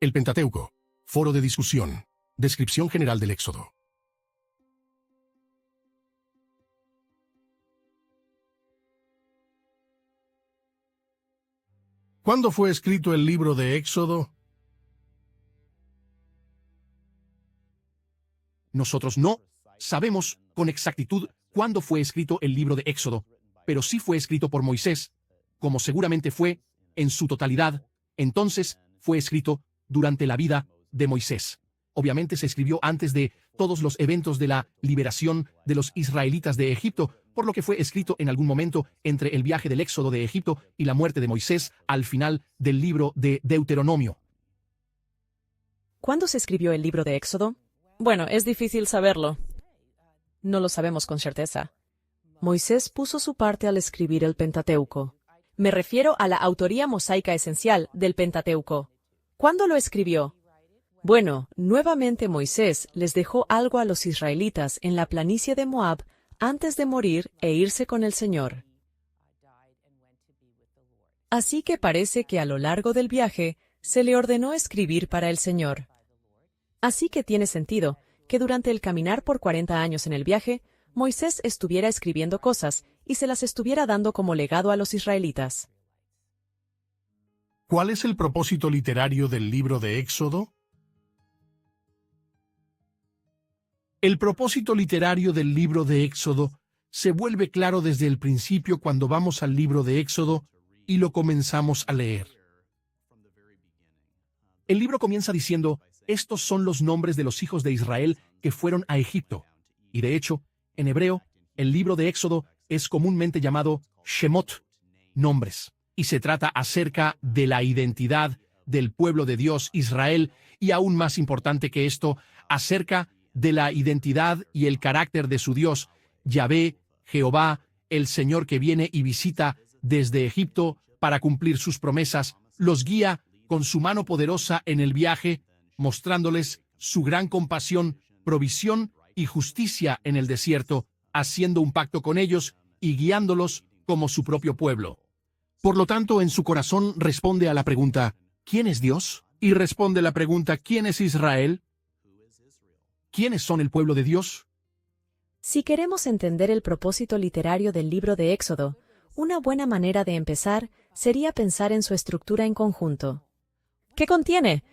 El Pentateuco. Foro de discusión. Descripción general del Éxodo. ¿Cuándo fue escrito el libro de Éxodo? Nosotros no sabemos con exactitud cuándo fue escrito el libro de Éxodo, pero sí fue escrito por Moisés, como seguramente fue en su totalidad. Entonces fue escrito durante la vida de Moisés. Obviamente se escribió antes de todos los eventos de la liberación de los israelitas de Egipto, por lo que fue escrito en algún momento entre el viaje del Éxodo de Egipto y la muerte de Moisés al final del libro de Deuteronomio. ¿Cuándo se escribió el libro de Éxodo? Bueno, es difícil saberlo. No lo sabemos con certeza. Moisés puso su parte al escribir el Pentateuco. Me refiero a la autoría mosaica esencial del Pentateuco. ¿Cuándo lo escribió? Bueno, nuevamente Moisés les dejó algo a los israelitas en la planicie de Moab antes de morir e irse con el Señor. Así que parece que a lo largo del viaje se le ordenó escribir para el Señor. Así que tiene sentido que durante el caminar por 40 años en el viaje, Moisés estuviera escribiendo cosas y se las estuviera dando como legado a los israelitas. ¿Cuál es el propósito literario del libro de Éxodo? El propósito literario del libro de Éxodo se vuelve claro desde el principio cuando vamos al libro de Éxodo y lo comenzamos a leer. El libro comienza diciendo: estos son los nombres de los hijos de Israel que fueron a Egipto. Y de hecho, en hebreo, el libro de Éxodo es comúnmente llamado Shemot, nombres, y se trata acerca de la identidad del pueblo de Dios, Israel, y aún más importante que esto, acerca de la identidad y el carácter de su Dios, Yahvé, Jehová, el Señor que viene y visita desde Egipto para cumplir sus promesas, los guía con su mano poderosa en el viaje, mostrándoles su gran compasión, provisión y justicia en el desierto, haciendo un pacto con ellos y guiándolos como su propio pueblo. Por lo tanto, en su corazón responde a la pregunta: ¿quién es Dios? Y responde la pregunta: ¿quién es Israel? ¿Quiénes son el pueblo de Dios? Si queremos entender el propósito literario del libro de Éxodo, una buena manera de empezar sería pensar en su estructura en conjunto. ¿Qué contiene?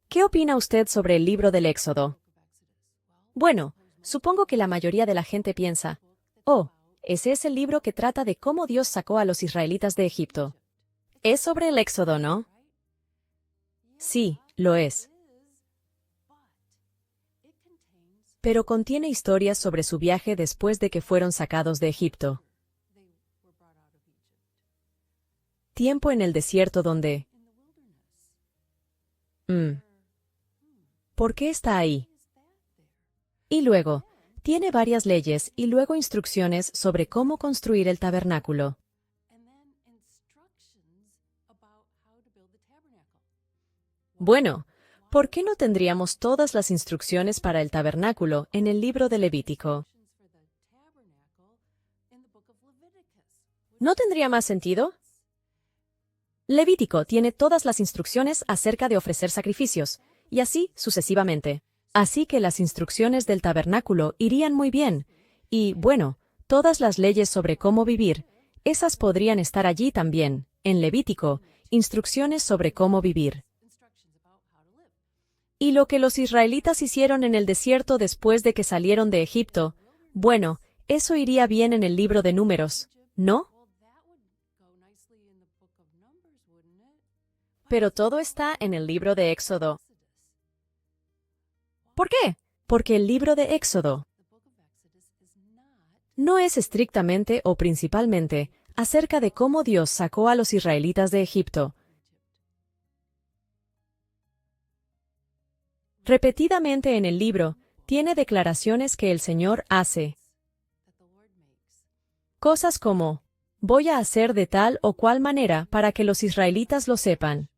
¿Qué opina usted sobre el libro del Éxodo? Bueno, supongo que la mayoría de la gente piensa: oh, ese es el libro que trata de cómo Dios sacó a los israelitas de Egipto. Es sobre el Éxodo, ¿no? Sí, lo es. Pero contiene historias sobre su viaje después de que fueron sacados de Egipto. Tiempo en el desierto donde... ¿Por qué está ahí? Y luego, tiene varias leyes y luego instrucciones sobre cómo construir el tabernáculo. Bueno, ¿por qué no tendríamos todas las instrucciones para el tabernáculo en el libro de Levítico? ¿No tendría más sentido? Levítico tiene todas las instrucciones acerca de ofrecer sacrificios, y así sucesivamente. Así que las instrucciones del tabernáculo irían muy bien, y, bueno, todas las leyes sobre cómo vivir, esas podrían estar allí también, en Levítico, instrucciones sobre cómo vivir. Y lo que los israelitas hicieron en el desierto después de que salieron de Egipto, bueno, eso iría bien en el libro de Números, ¿no? Pero todo está en el libro de Éxodo. ¿Por qué? Porque el libro de Éxodo no es estrictamente o principalmente acerca de cómo Dios sacó a los israelitas de Egipto. Repetidamente en el libro, tiene declaraciones que el Señor hace. Cosas como: voy a hacer de tal o cual manera para que los israelitas lo sepan.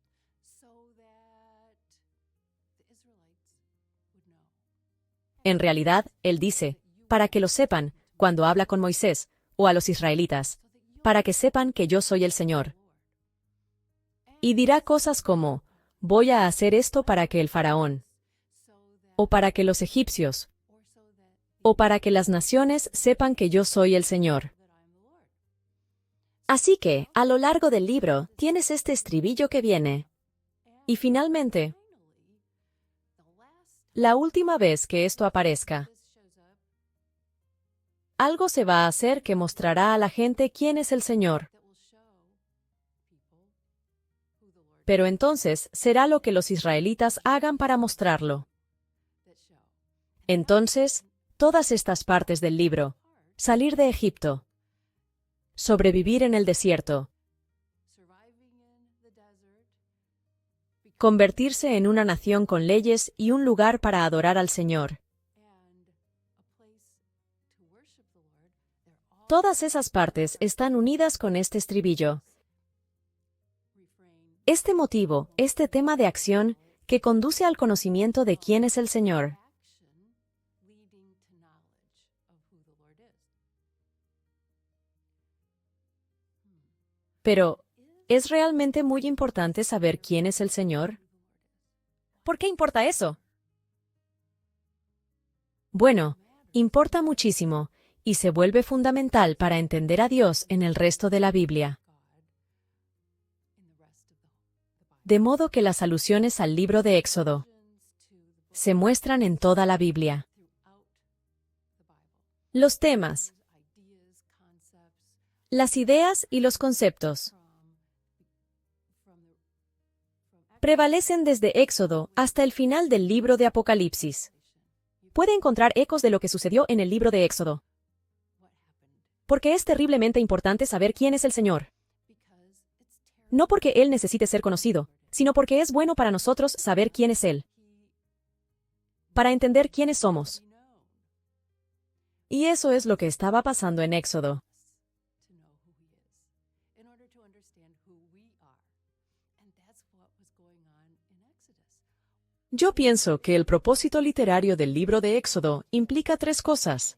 En realidad, Él dice, para que lo sepan, cuando habla con Moisés, o a los israelitas, para que sepan que yo soy el Señor. Y dirá cosas como: voy a hacer esto para que el faraón, o para que los egipcios, o para que las naciones sepan que yo soy el Señor. Así que, a lo largo del libro, tienes este estribillo que viene. Y finalmente, la última vez que esto aparezca, algo se va a hacer que mostrará a la gente quién es el Señor. Pero entonces será lo que los israelitas hagan para mostrarlo. Entonces, todas estas partes del libro, salir de Egipto, sobrevivir en el desierto, convertirse en una nación con leyes y un lugar para adorar al Señor. Todas esas partes están unidas con este estribillo. Este motivo, este tema de acción, que conduce al conocimiento de quién es el Señor. Pero, ¿es realmente muy importante saber quién es el Señor? ¿Por qué importa eso? Bueno, importa muchísimo, y se vuelve fundamental para entender a Dios en el resto de la Biblia. De modo que las alusiones al libro de Éxodo se muestran en toda la Biblia. Los temas, las ideas y los conceptos prevalecen desde Éxodo hasta el final del libro de Apocalipsis. Puede encontrar ecos de lo que sucedió en el libro de Éxodo. Porque es terriblemente importante saber quién es el Señor. No porque Él necesite ser conocido, sino porque es bueno para nosotros saber quién es Él. Para entender quiénes somos. Y eso es lo que estaba pasando en Éxodo. Yo pienso que el propósito literario del libro de Éxodo implica tres cosas.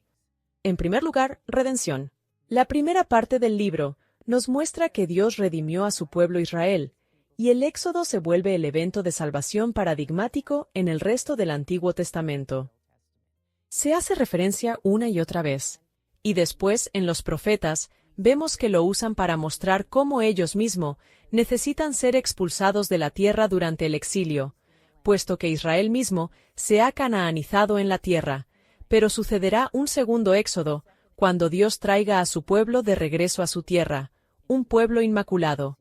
En primer lugar, redención. La primera parte del libro nos muestra que Dios redimió a su pueblo Israel, y el Éxodo se vuelve el evento de salvación paradigmático en el resto del Antiguo Testamento. Se hace referencia una y otra vez, y después en los profetas vemos que lo usan para mostrar cómo ellos mismos necesitan ser expulsados de la tierra durante el exilio, puesto que Israel mismo se ha canaanizado en la tierra, pero sucederá un segundo éxodo, cuando Dios traiga a su pueblo de regreso a su tierra, un pueblo inmaculado.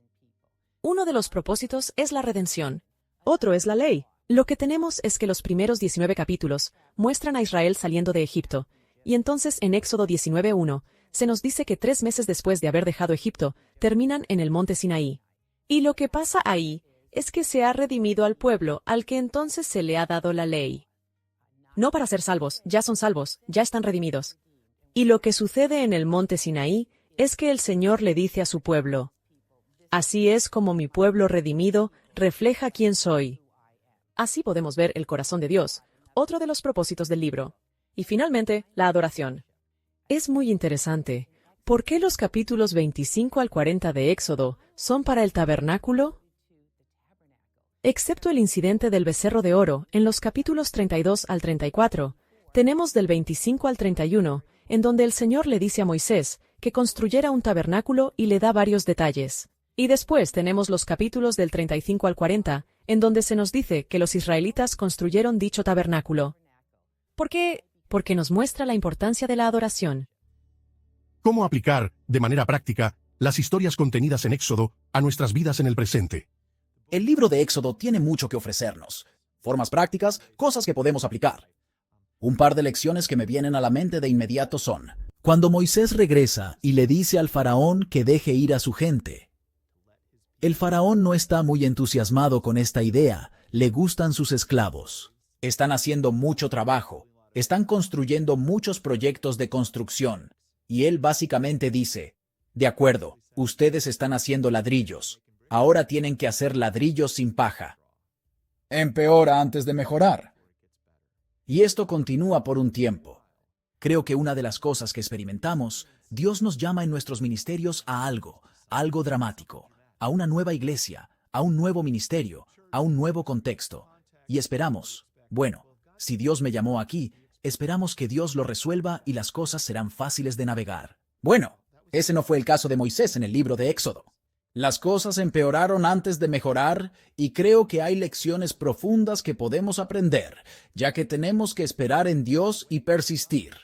Uno de los propósitos es la redención. Otro es la ley. Lo que tenemos es que los primeros 19 capítulos muestran a Israel saliendo de Egipto, y entonces en Éxodo 19:1 se nos dice que 3 meses después de haber dejado Egipto, terminan en el monte Sinaí. Y lo que pasa ahí es que se ha redimido al pueblo al que entonces se le ha dado la ley. No para ser salvos, ya son salvos, ya están redimidos. Y lo que sucede en el monte Sinaí es que el Señor le dice a su pueblo: así es como mi pueblo redimido refleja quién soy. Así podemos ver el corazón de Dios, otro de los propósitos del libro. Y finalmente, la adoración. Es muy interesante. ¿Por qué los capítulos 25 al 40 de Éxodo son para el tabernáculo? Excepto el incidente del becerro de oro, en los capítulos 32 al 34, tenemos del 25 al 31, en donde el Señor le dice a Moisés que construyera un tabernáculo y le da varios detalles. Y después tenemos los capítulos del 35 al 40, en donde se nos dice que los israelitas construyeron dicho tabernáculo. ¿Por qué? Porque nos muestra la importancia de la adoración. ¿Cómo aplicar, de manera práctica, las historias contenidas en Éxodo a nuestras vidas en el presente? El libro de Éxodo tiene mucho que ofrecernos. Formas prácticas, cosas que podemos aplicar. Un par de lecciones que me vienen a la mente de inmediato son: cuando Moisés regresa y le dice al faraón que deje ir a su gente. El faraón no está muy entusiasmado con esta idea, le gustan sus esclavos. Están haciendo mucho trabajo, están construyendo muchos proyectos de construcción, y él básicamente dice: de acuerdo, ustedes están haciendo ladrillos, ahora tienen que hacer ladrillos sin paja. Empeora antes de mejorar. Y esto continúa por un tiempo. Creo que una de las cosas que experimentamos, Dios nos llama en nuestros ministerios a algo dramático, a una nueva iglesia, a un nuevo ministerio, a un nuevo contexto. Y esperamos, bueno, si Dios me llamó aquí, esperamos que Dios lo resuelva y las cosas serán fáciles de navegar. Bueno, ese no fue el caso de Moisés en el libro de Éxodo. Las cosas empeoraron antes de mejorar y creo que hay lecciones profundas que podemos aprender, ya que tenemos que esperar en Dios y persistir.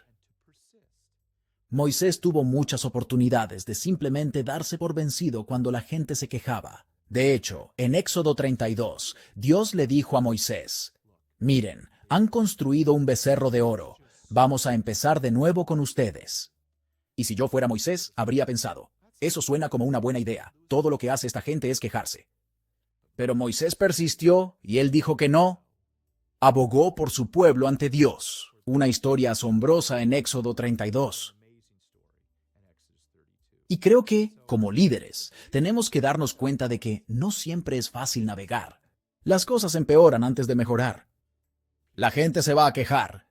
Moisés tuvo muchas oportunidades de simplemente darse por vencido cuando la gente se quejaba. De hecho, en Éxodo 32, Dios le dijo a Moisés: «Miren, han construido un becerro de oro. Vamos a empezar de nuevo con ustedes». Y si yo fuera Moisés, habría pensado: «Eso suena como una buena idea. Todo lo que hace esta gente es quejarse». Pero Moisés persistió y él dijo que no. Abogó por su pueblo ante Dios. Una historia asombrosa en Éxodo 32. Y creo que, como líderes, tenemos que darnos cuenta de que no siempre es fácil navegar. Las cosas empeoran antes de mejorar. La gente se va a quejar.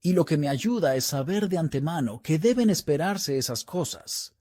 Y lo que me ayuda es saber de antemano que deben esperarse esas cosas.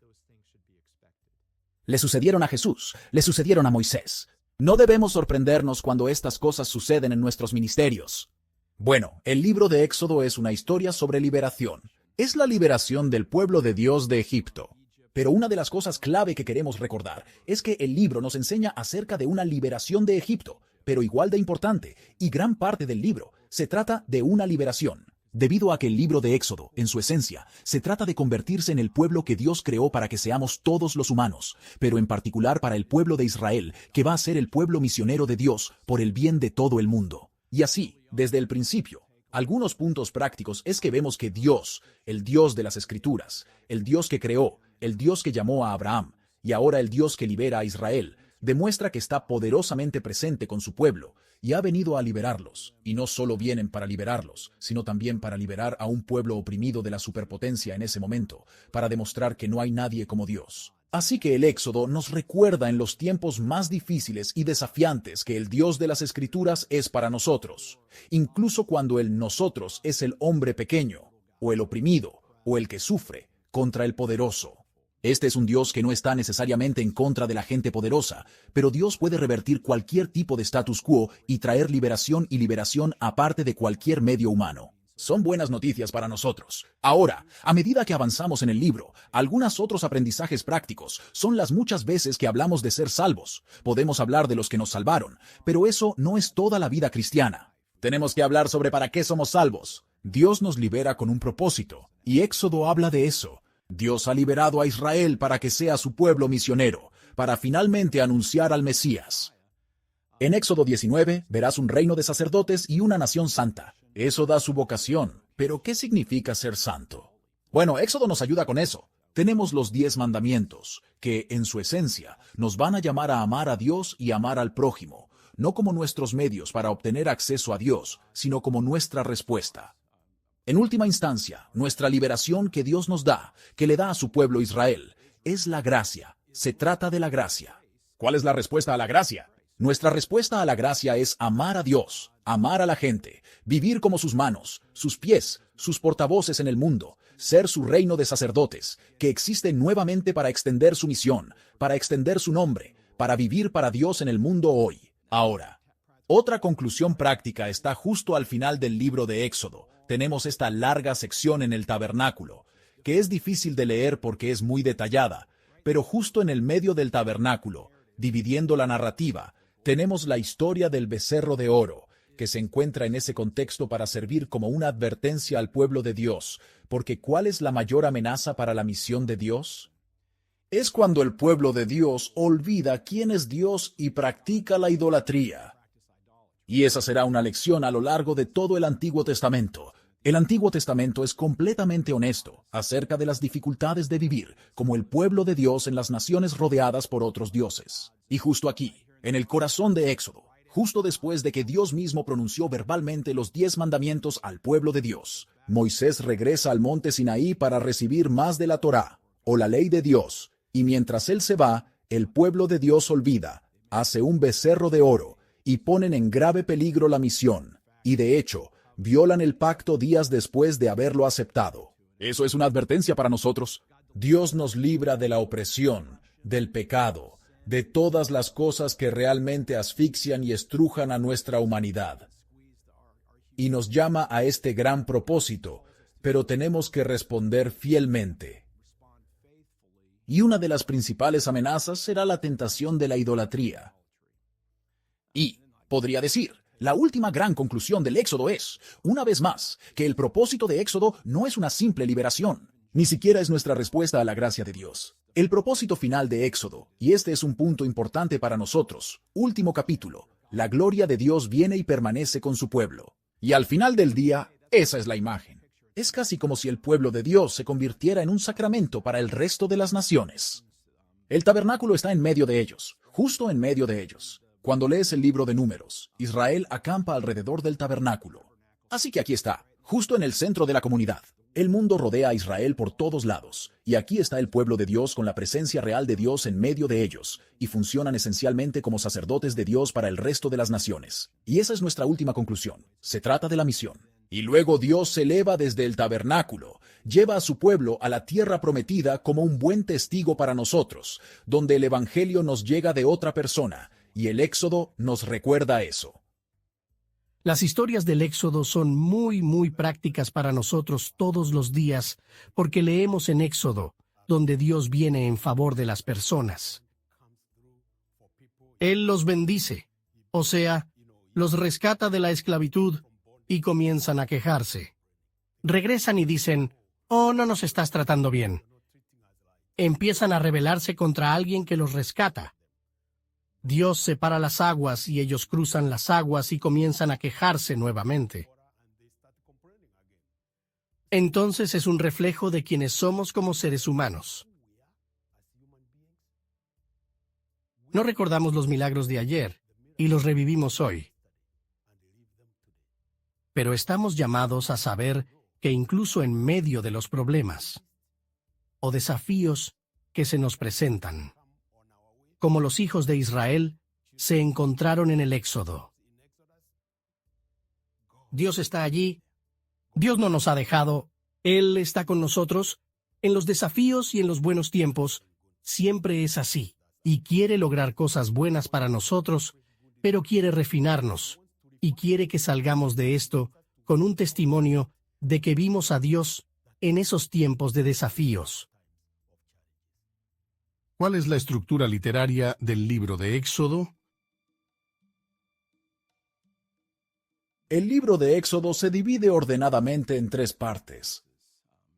Le sucedieron a Jesús, le sucedieron a Moisés. No debemos sorprendernos cuando estas cosas suceden en nuestros ministerios. Bueno, el libro de Éxodo es una historia sobre liberación. Es la liberación del pueblo de Dios de Egipto. Pero una de las cosas clave que queremos recordar es que el libro nos enseña acerca de una liberación de Egipto, pero igual de importante, y gran parte del libro se trata de una liberación. Debido a que el libro de Éxodo, en su esencia, se trata de convertirse en el pueblo que Dios creó para que seamos todos los humanos, pero en particular para el pueblo de Israel, que va a ser el pueblo misionero de Dios por el bien de todo el mundo. Y así, desde el principio, algunos puntos prácticos es que vemos que Dios, el Dios de las Escrituras, el Dios que creó, el Dios que llamó a Abraham, y ahora el Dios que libera a Israel, demuestra que está poderosamente presente con su pueblo, y ha venido a liberarlos, y no solo vienen para liberarlos, sino también para liberar a un pueblo oprimido de la superpotencia en ese momento, para demostrar que no hay nadie como Dios. Así que el Éxodo nos recuerda en los tiempos más difíciles y desafiantes que el Dios de las Escrituras es para nosotros, incluso cuando el nosotros es el hombre pequeño, o el oprimido, o el que sufre, contra el poderoso. Este es un Dios que no está necesariamente en contra de la gente poderosa, pero Dios puede revertir cualquier tipo de status quo y traer liberación y liberación aparte de cualquier medio humano. Son buenas noticias para nosotros. Ahora, a medida que avanzamos en el libro, algunos otros aprendizajes prácticos son las muchas veces que hablamos de ser salvos. Podemos hablar de los que nos salvaron, pero eso no es toda la vida cristiana. Tenemos que hablar sobre para qué somos salvos. Dios nos libera con un propósito, y Éxodo habla de eso. Dios ha liberado a Israel para que sea su pueblo misionero, para finalmente anunciar al Mesías. En Éxodo 19 verás un reino de sacerdotes y una nación santa. Eso da su vocación. ¿Pero qué significa ser santo? Bueno, Éxodo nos ayuda con eso. Tenemos los 10 mandamientos, que, en su esencia, nos van a llamar a amar a Dios y amar al prójimo, no como nuestros medios para obtener acceso a Dios, sino como nuestra respuesta. En última instancia, nuestra liberación que Dios nos da, que le da a su pueblo Israel, es la gracia. Se trata de la gracia. ¿Cuál es la respuesta a la gracia? Nuestra respuesta a la gracia es amar a Dios, amar a la gente, vivir como sus manos, sus pies, sus portavoces en el mundo, ser su reino de sacerdotes, que existe nuevamente para extender su misión, para extender su nombre, para vivir para Dios en el mundo hoy. Ahora, otra conclusión práctica está justo al final del libro de Éxodo. Tenemos esta larga sección en el tabernáculo, que es difícil de leer porque es muy detallada, pero justo en el medio del tabernáculo, dividiendo la narrativa, tenemos la historia del becerro de oro, que se encuentra en ese contexto para servir como una advertencia al pueblo de Dios, porque ¿cuál es la mayor amenaza para la misión de Dios? Es cuando el pueblo de Dios olvida quién es Dios y practica la idolatría. Y esa será una lección a lo largo de todo el Antiguo Testamento. El Antiguo Testamento es completamente honesto acerca de las dificultades de vivir como el pueblo de Dios en las naciones rodeadas por otros dioses. Y justo aquí, en el corazón de Éxodo, justo después de que Dios mismo pronunció verbalmente los 10 mandamientos al pueblo de Dios, Moisés regresa al monte Sinaí para recibir más de la Torá, o la ley de Dios, y mientras él se va, el pueblo de Dios olvida, hace un becerro de oro, y ponen en grave peligro la misión, y de hecho, violan el pacto días después de haberlo aceptado. Eso es una advertencia para nosotros. Dios nos libra de la opresión, del pecado, de todas las cosas que realmente asfixian y estrujan a nuestra humanidad. Y nos llama a este gran propósito, pero tenemos que responder fielmente. Y una de las principales amenazas será la tentación de la idolatría. Y, podría decir, la última gran conclusión del Éxodo es, una vez más, que el propósito de Éxodo no es una simple liberación, ni siquiera es nuestra respuesta a la gracia de Dios. El propósito final de Éxodo, y este es un punto importante para nosotros, último capítulo, la gloria de Dios viene y permanece con su pueblo. Y al final del día, esa es la imagen. Es casi como si el pueblo de Dios se convirtiera en un sacramento para el resto de las naciones. El tabernáculo está en medio de ellos, justo en medio de ellos. Cuando lees el libro de Números, Israel acampa alrededor del tabernáculo. Así que aquí está, justo en el centro de la comunidad. El mundo rodea a Israel por todos lados, y aquí está el pueblo de Dios con la presencia real de Dios en medio de ellos, y funcionan esencialmente como sacerdotes de Dios para el resto de las naciones. Y esa es nuestra última conclusión. Se trata de la misión. Y luego Dios se eleva desde el tabernáculo, lleva a su pueblo a la tierra prometida como un buen testigo para nosotros, donde el evangelio nos llega de otra persona, y el Éxodo nos recuerda eso. Las historias del Éxodo son muy prácticas para nosotros todos los días, porque leemos en Éxodo, donde Dios viene en favor de las personas. Él los bendice, o sea, los rescata de la esclavitud y comienzan a quejarse. Regresan y dicen, «Oh, no nos estás tratando bien». Empiezan a rebelarse contra alguien que los rescata. Dios separa las aguas y ellos cruzan las aguas y comienzan a quejarse nuevamente. Entonces es un reflejo de quienes somos como seres humanos. No recordamos los milagros de ayer y los revivimos hoy. Pero estamos llamados a saber que incluso en medio de los problemas o desafíos que se nos presentan, como los hijos de Israel, se encontraron en el Éxodo. Dios está allí, Dios no nos ha dejado, Él está con nosotros, en los desafíos y en los buenos tiempos, siempre es así, y quiere lograr cosas buenas para nosotros, pero quiere refinarnos, y quiere que salgamos de esto con un testimonio de que vimos a Dios en esos tiempos de desafíos. ¿Cuál es la estructura literaria del libro de Éxodo? El libro de Éxodo se divide ordenadamente en 3 partes.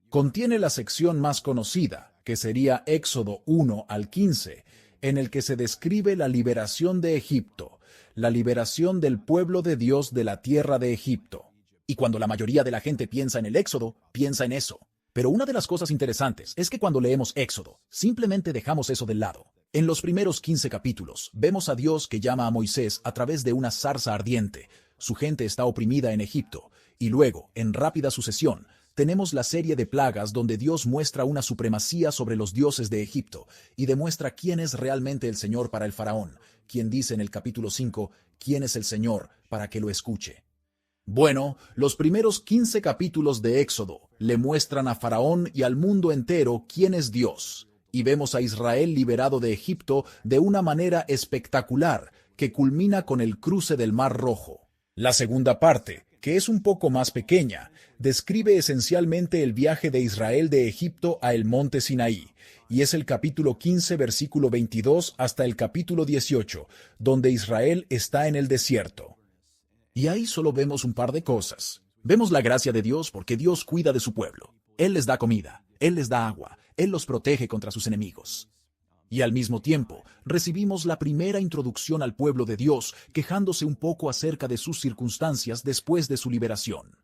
Contiene la sección más conocida, que sería Éxodo 1 al 15, en el que se describe la liberación de Egipto, la liberación del pueblo de Dios de la tierra de Egipto. Y cuando la mayoría de la gente piensa en el Éxodo, piensa en eso. Pero una de las cosas interesantes es que cuando leemos Éxodo, simplemente dejamos eso del lado. En los primeros 15 capítulos, vemos a Dios que llama a Moisés a través de una zarza ardiente. Su gente está oprimida en Egipto. Y luego, en rápida sucesión, tenemos la serie de plagas donde Dios muestra una supremacía sobre los dioses de Egipto y demuestra quién es realmente el Señor para el faraón, quien dice en el capítulo 5, ¿quién es el Señor para que lo escuche? Bueno, los primeros 15 capítulos de Éxodo le muestran a Faraón y al mundo entero quién es Dios, y vemos a Israel liberado de Egipto de una manera espectacular que culmina con el cruce del Mar Rojo. La segunda parte, que es un poco más pequeña, describe esencialmente el viaje de Israel de Egipto a el monte Sinaí, y es el capítulo 15, versículo 22 hasta el capítulo 18, donde Israel está en el desierto. Y ahí solo vemos un par de cosas. Vemos la gracia de Dios porque Dios cuida de su pueblo. Él les da comida, Él les da agua, Él los protege contra sus enemigos. Y al mismo tiempo, recibimos la primera introducción al pueblo de Dios, quejándose un poco acerca de sus circunstancias después de su liberación.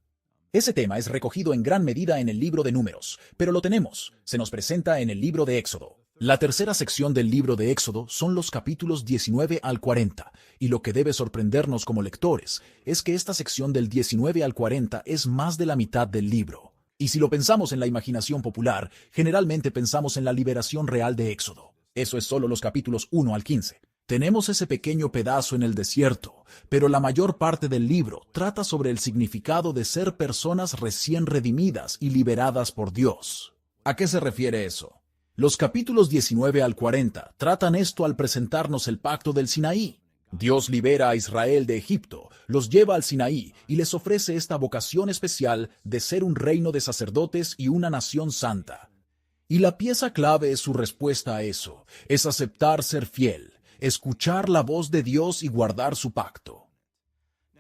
Ese tema es recogido en gran medida en el libro de Números, pero lo tenemos, se nos presenta en el libro de Éxodo. La tercera sección del libro de Éxodo son los capítulos 19 al 40, y lo que debe sorprendernos como lectores es que esta sección del 19 al 40 es más de la mitad del libro. Y si lo pensamos en la imaginación popular, generalmente pensamos en la liberación real de Éxodo. Eso es solo los capítulos 1 al 15. Tenemos ese pequeño pedazo en el desierto, pero la mayor parte del libro trata sobre el significado de ser personas recién redimidas y liberadas por Dios. ¿A qué se refiere eso? Los capítulos 19 al 40 tratan esto al presentarnos el pacto del Sinaí. Dios libera a Israel de Egipto, los lleva al Sinaí y les ofrece esta vocación especial de ser un reino de sacerdotes y una nación santa. Y la pieza clave es su respuesta a eso, es aceptar ser fiel, escuchar la voz de Dios y guardar su pacto.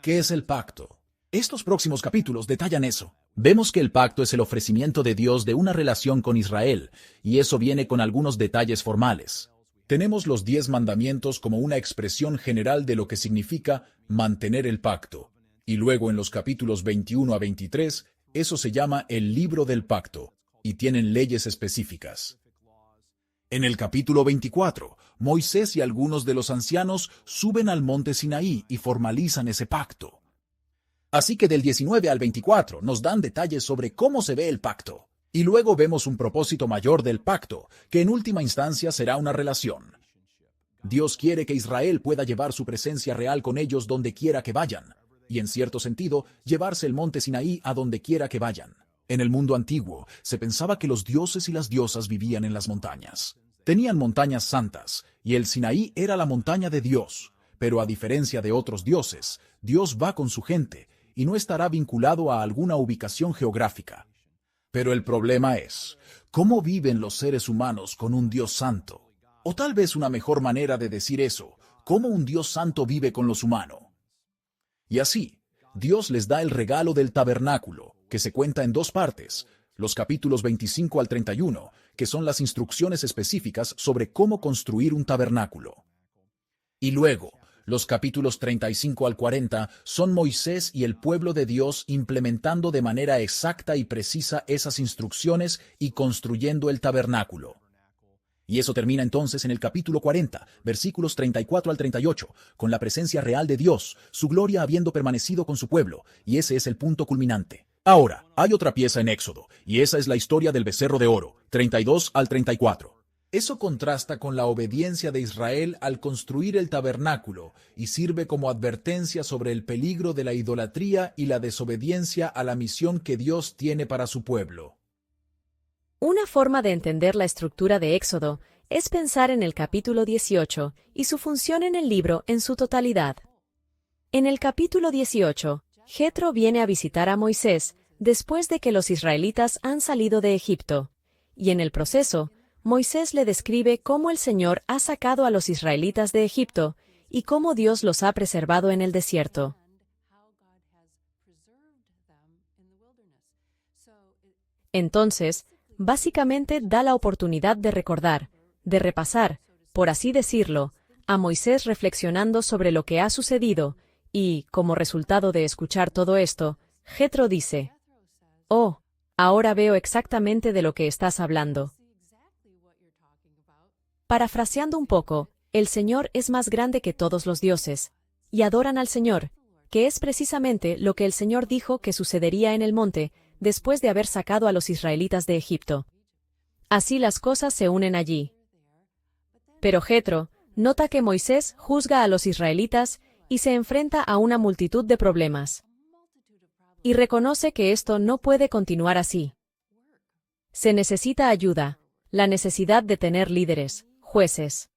¿Qué es el pacto? Estos próximos capítulos detallan eso. Vemos que el pacto es el ofrecimiento de Dios de una relación con Israel, y eso viene con algunos detalles formales. Tenemos los 10 mandamientos como una expresión general de lo que significa mantener el pacto. Y luego en los capítulos 21 a 23, eso se llama el libro del pacto, y tienen leyes específicas. En el capítulo 24, Moisés y algunos de los ancianos suben al monte Sinaí y formalizan ese pacto. Así que del 19 al 24 nos dan detalles sobre cómo se ve el pacto. Y luego vemos un propósito mayor del pacto, que en última instancia será una relación. Dios quiere que Israel pueda llevar su presencia real con ellos donde quiera que vayan, y en cierto sentido, llevarse el monte Sinaí a donde quiera que vayan. En el mundo antiguo, se pensaba que los dioses y las diosas vivían en las montañas. Tenían montañas santas, y el Sinaí era la montaña de Dios. Pero a diferencia de otros dioses, Dios va con su gente, y no estará vinculado a alguna ubicación geográfica. Pero el problema es, ¿cómo viven los seres humanos con un Dios santo? O tal vez una mejor manera de decir eso, ¿cómo un Dios santo vive con los humanos? Y así, Dios les da el regalo del tabernáculo, que se cuenta en 2 partes, los capítulos 25 al 31, que son las instrucciones específicas sobre cómo construir un tabernáculo. Y luego, los capítulos 35 al 40 son Moisés y el pueblo de Dios implementando de manera exacta y precisa esas instrucciones y construyendo el tabernáculo. Y eso termina entonces en el capítulo 40, versículos 34 al 38, con la presencia real de Dios, su gloria habiendo permanecido con su pueblo, y ese es el punto culminante. Ahora, hay otra pieza en Éxodo, y esa es la historia del becerro de oro, 32 al 34. Eso contrasta con la obediencia de Israel al construir el tabernáculo y sirve como advertencia sobre el peligro de la idolatría y la desobediencia a la misión que Dios tiene para su pueblo. Una forma de entender la estructura de Éxodo es pensar en el capítulo 18 y su función en el libro en su totalidad. En el capítulo 18, Jetro viene a visitar a Moisés después de que los israelitas han salido de Egipto, y en el proceso, Moisés le describe cómo el Señor ha sacado a los israelitas de Egipto y cómo Dios los ha preservado en el desierto. Entonces, básicamente da la oportunidad de recordar, de repasar, por así decirlo, a Moisés reflexionando sobre lo que ha sucedido, y, como resultado de escuchar todo esto, Jetro dice: «Oh, ahora veo exactamente de lo que estás hablando». Parafraseando un poco, el Señor es más grande que todos los dioses, y adoran al Señor, que es precisamente lo que el Señor dijo que sucedería en el monte después de haber sacado a los israelitas de Egipto. Así las cosas se unen allí. Pero Jetro nota que Moisés juzga a los israelitas y se enfrenta a una multitud de problemas. Y reconoce que esto no puede continuar así. Se necesita ayuda, la necesidad de tener líderes, jueces.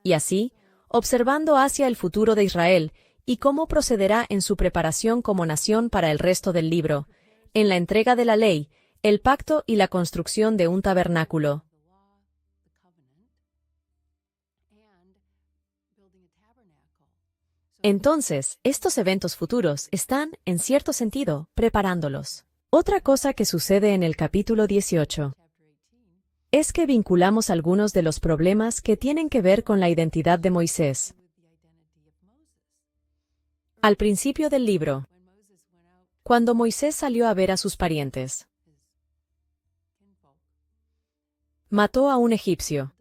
Y así, observando hacia el futuro de Israel y cómo procederá en su preparación como nación para el resto del libro, en la entrega de la ley, el pacto y la construcción de un tabernáculo. Entonces, estos eventos futuros están, en cierto sentido, preparándolos. Otra cosa que sucede en el capítulo 18 es que vinculamos algunos de los problemas que tienen que ver con la identidad de Moisés. Al principio del libro, cuando Moisés salió a ver a sus parientes, mató a un egipcio.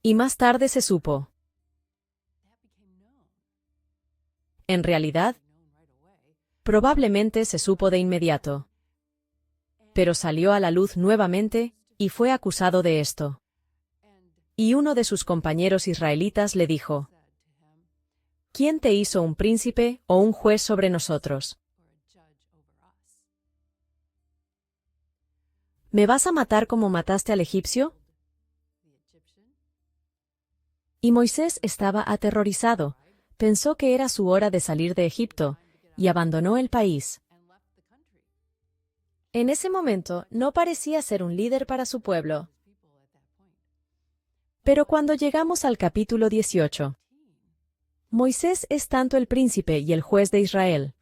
Y más tarde se supo. En realidad, probablemente se supo de inmediato. Pero salió a la luz nuevamente y fue acusado de esto. Y uno de sus compañeros israelitas le dijo: ¿Quién te hizo un príncipe o un juez sobre nosotros? ¿Me vas a matar como mataste al egipcio? Y Moisés estaba aterrorizado. Pensó que era su hora de salir de Egipto, y abandonó el país. En ese momento no parecía ser un líder para su pueblo. Pero cuando llegamos al capítulo 18, Moisés es tanto el príncipe y el juez de Israel.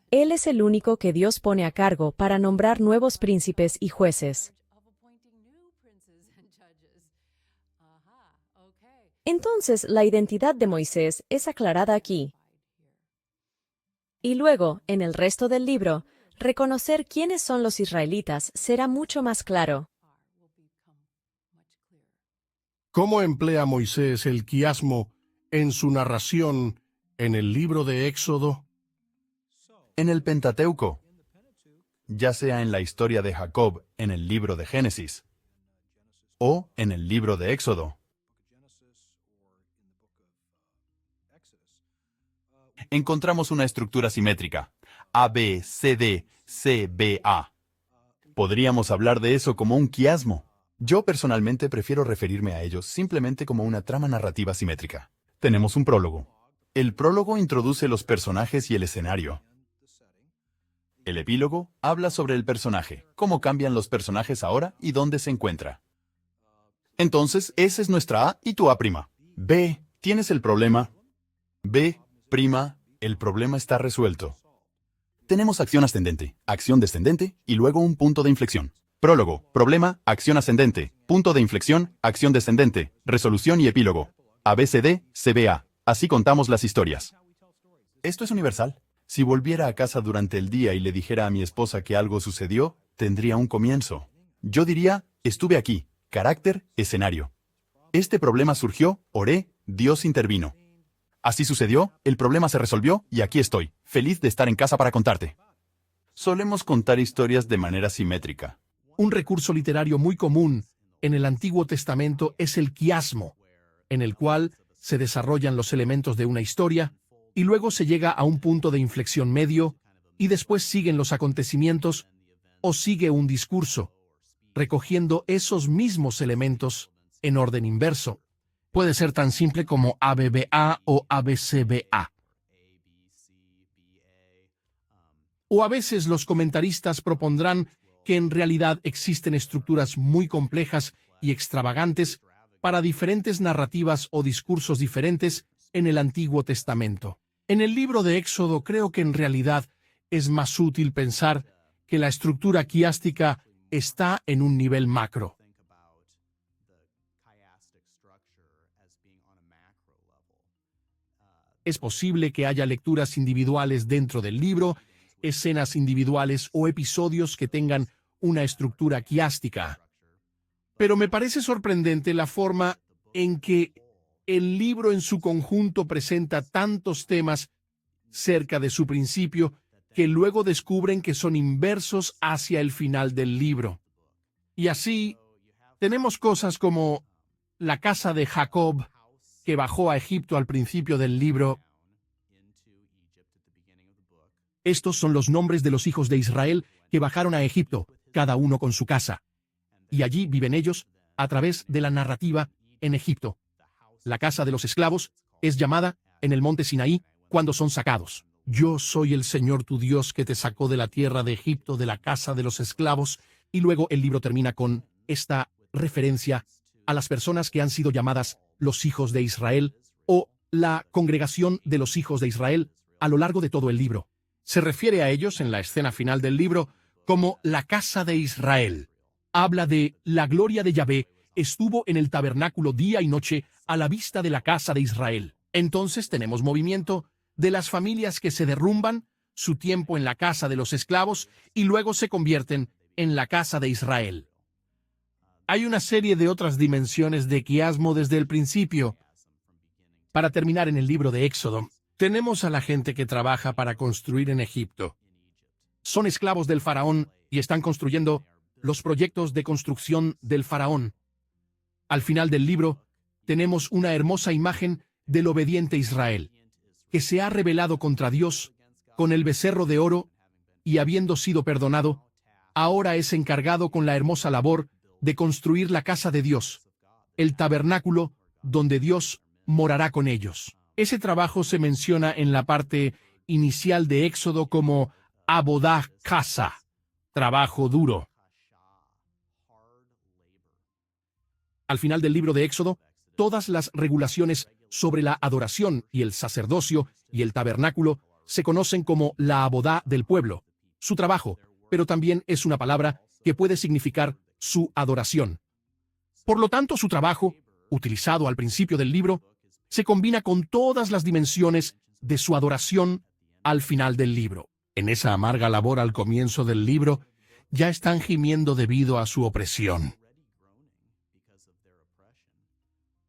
Él es el único que Dios pone a cargo para nombrar nuevos príncipes y jueces. Entonces, la identidad de Moisés es aclarada aquí. Y luego, en el resto del libro, reconocer quiénes son los israelitas será mucho más claro. ¿Cómo emplea Moisés el quiasmo en su narración en el libro de Éxodo? En el Pentateuco, ya sea en la historia de Jacob en el libro de Génesis o en el libro de Éxodo, encontramos una estructura simétrica, AB, CD, CBA. Podríamos hablar de eso como un quiasmo. Yo personalmente prefiero referirme a ellos simplemente como una trama narrativa simétrica. Tenemos un prólogo. El prólogo introduce los personajes y el escenario. El epílogo habla sobre el personaje, cómo cambian los personajes ahora y dónde se encuentra. Entonces, esa es nuestra A y tu A'. B, tienes el problema. B', el problema está resuelto. Tenemos acción ascendente, acción descendente y luego un punto de inflexión. Prólogo, problema, acción ascendente, punto de inflexión, acción descendente, resolución y epílogo. ABCD, CBA. Así contamos las historias. Esto es universal. Si volviera a casa durante el día y le dijera a mi esposa que algo sucedió, tendría un comienzo. Yo diría, estuve aquí, carácter, escenario. Este problema surgió, oré, Dios intervino. Así sucedió, el problema se resolvió y aquí estoy, feliz de estar en casa para contarte. Solemos contar historias de manera simétrica. Un recurso literario muy común en el Antiguo Testamento es el quiasmo, en el cual se desarrollan los elementos de una historia y luego se llega a un punto de inflexión medio y después siguen los acontecimientos o sigue un discurso, recogiendo esos mismos elementos en orden inverso. Puede ser tan simple como ABBA o ABCBA. O a veces los comentaristas propondrán que en realidad existen estructuras muy complejas y extravagantes para diferentes narrativas o discursos diferentes en el Antiguo Testamento. En el libro de Éxodo creo que en realidad es más útil pensar que la estructura quiástica está en un nivel macro. Es posible que haya lecturas individuales dentro del libro, escenas individuales o episodios que tengan una estructura quiástica. Pero me parece sorprendente la forma en que el libro en su conjunto presenta tantos temas cerca de su principio que luego descubren que son inversos hacia el final del libro. Y así, tenemos cosas como la casa de Jacob, que bajó a Egipto al principio del libro. Estos son los nombres de los hijos de Israel que bajaron a Egipto, cada uno con su casa. Y allí viven ellos, a través de la narrativa, en Egipto. La casa de los esclavos es llamada, en el monte Sinaí, cuando son sacados. Yo soy el Señor tu Dios que te sacó de la tierra de Egipto, de la casa de los esclavos. Y luego el libro termina con esta referencia a las personas que han sido llamadas los hijos de Israel o la congregación de los hijos de Israel a lo largo de todo el libro. Se refiere a ellos en la escena final del libro como la casa de Israel. Habla de la gloria de Yahvé estuvo en el tabernáculo día y noche a la vista de la casa de Israel. Entonces tenemos movimiento de las familias que se derrumban, su tiempo en la casa de los esclavos y luego se convierten en la casa de Israel. Hay una serie de otras dimensiones de quiasmo desde el principio. Para terminar en el libro de Éxodo, tenemos a la gente que trabaja para construir en Egipto. Son esclavos del faraón y están construyendo los proyectos de construcción del faraón. Al final del libro, tenemos una hermosa imagen del obediente Israel. que se ha rebelado contra Dios con el becerro de oro y habiendo sido perdonado, ahora es encargado con la hermosa labor de construir la casa de Dios, el tabernáculo donde Dios morará con ellos. Ese trabajo se menciona en la parte inicial de Éxodo como Abodá Casa, trabajo duro. Al final del libro de Éxodo, todas las regulaciones sobre la adoración y el sacerdocio y el tabernáculo se conocen como la abodá del pueblo, su trabajo, pero también es una palabra que puede significar su adoración. Por lo tanto, su trabajo, utilizado al principio del libro, se combina con todas las dimensiones de su adoración al final del libro. En esa amarga labor al comienzo del libro, ya están gimiendo debido a su opresión.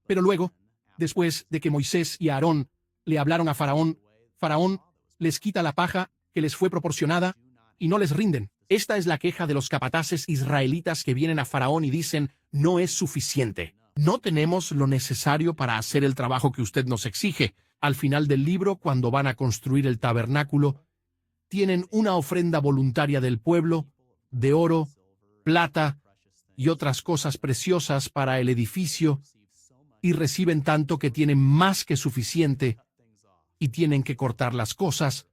Pero luego, después de que Moisés y Aarón le hablaron a Faraón, Faraón les quita la paja que les fue proporcionada y no les rinden. Esta es la queja de los capataces israelitas que vienen a Faraón y dicen, no es suficiente. No tenemos lo necesario para hacer el trabajo que usted nos exige. Al final del libro, cuando van a construir el tabernáculo, tienen una ofrenda voluntaria del pueblo, de oro, plata y otras cosas preciosas para el edificio, y reciben tanto que tienen más que suficiente, y tienen que cortar las cosas,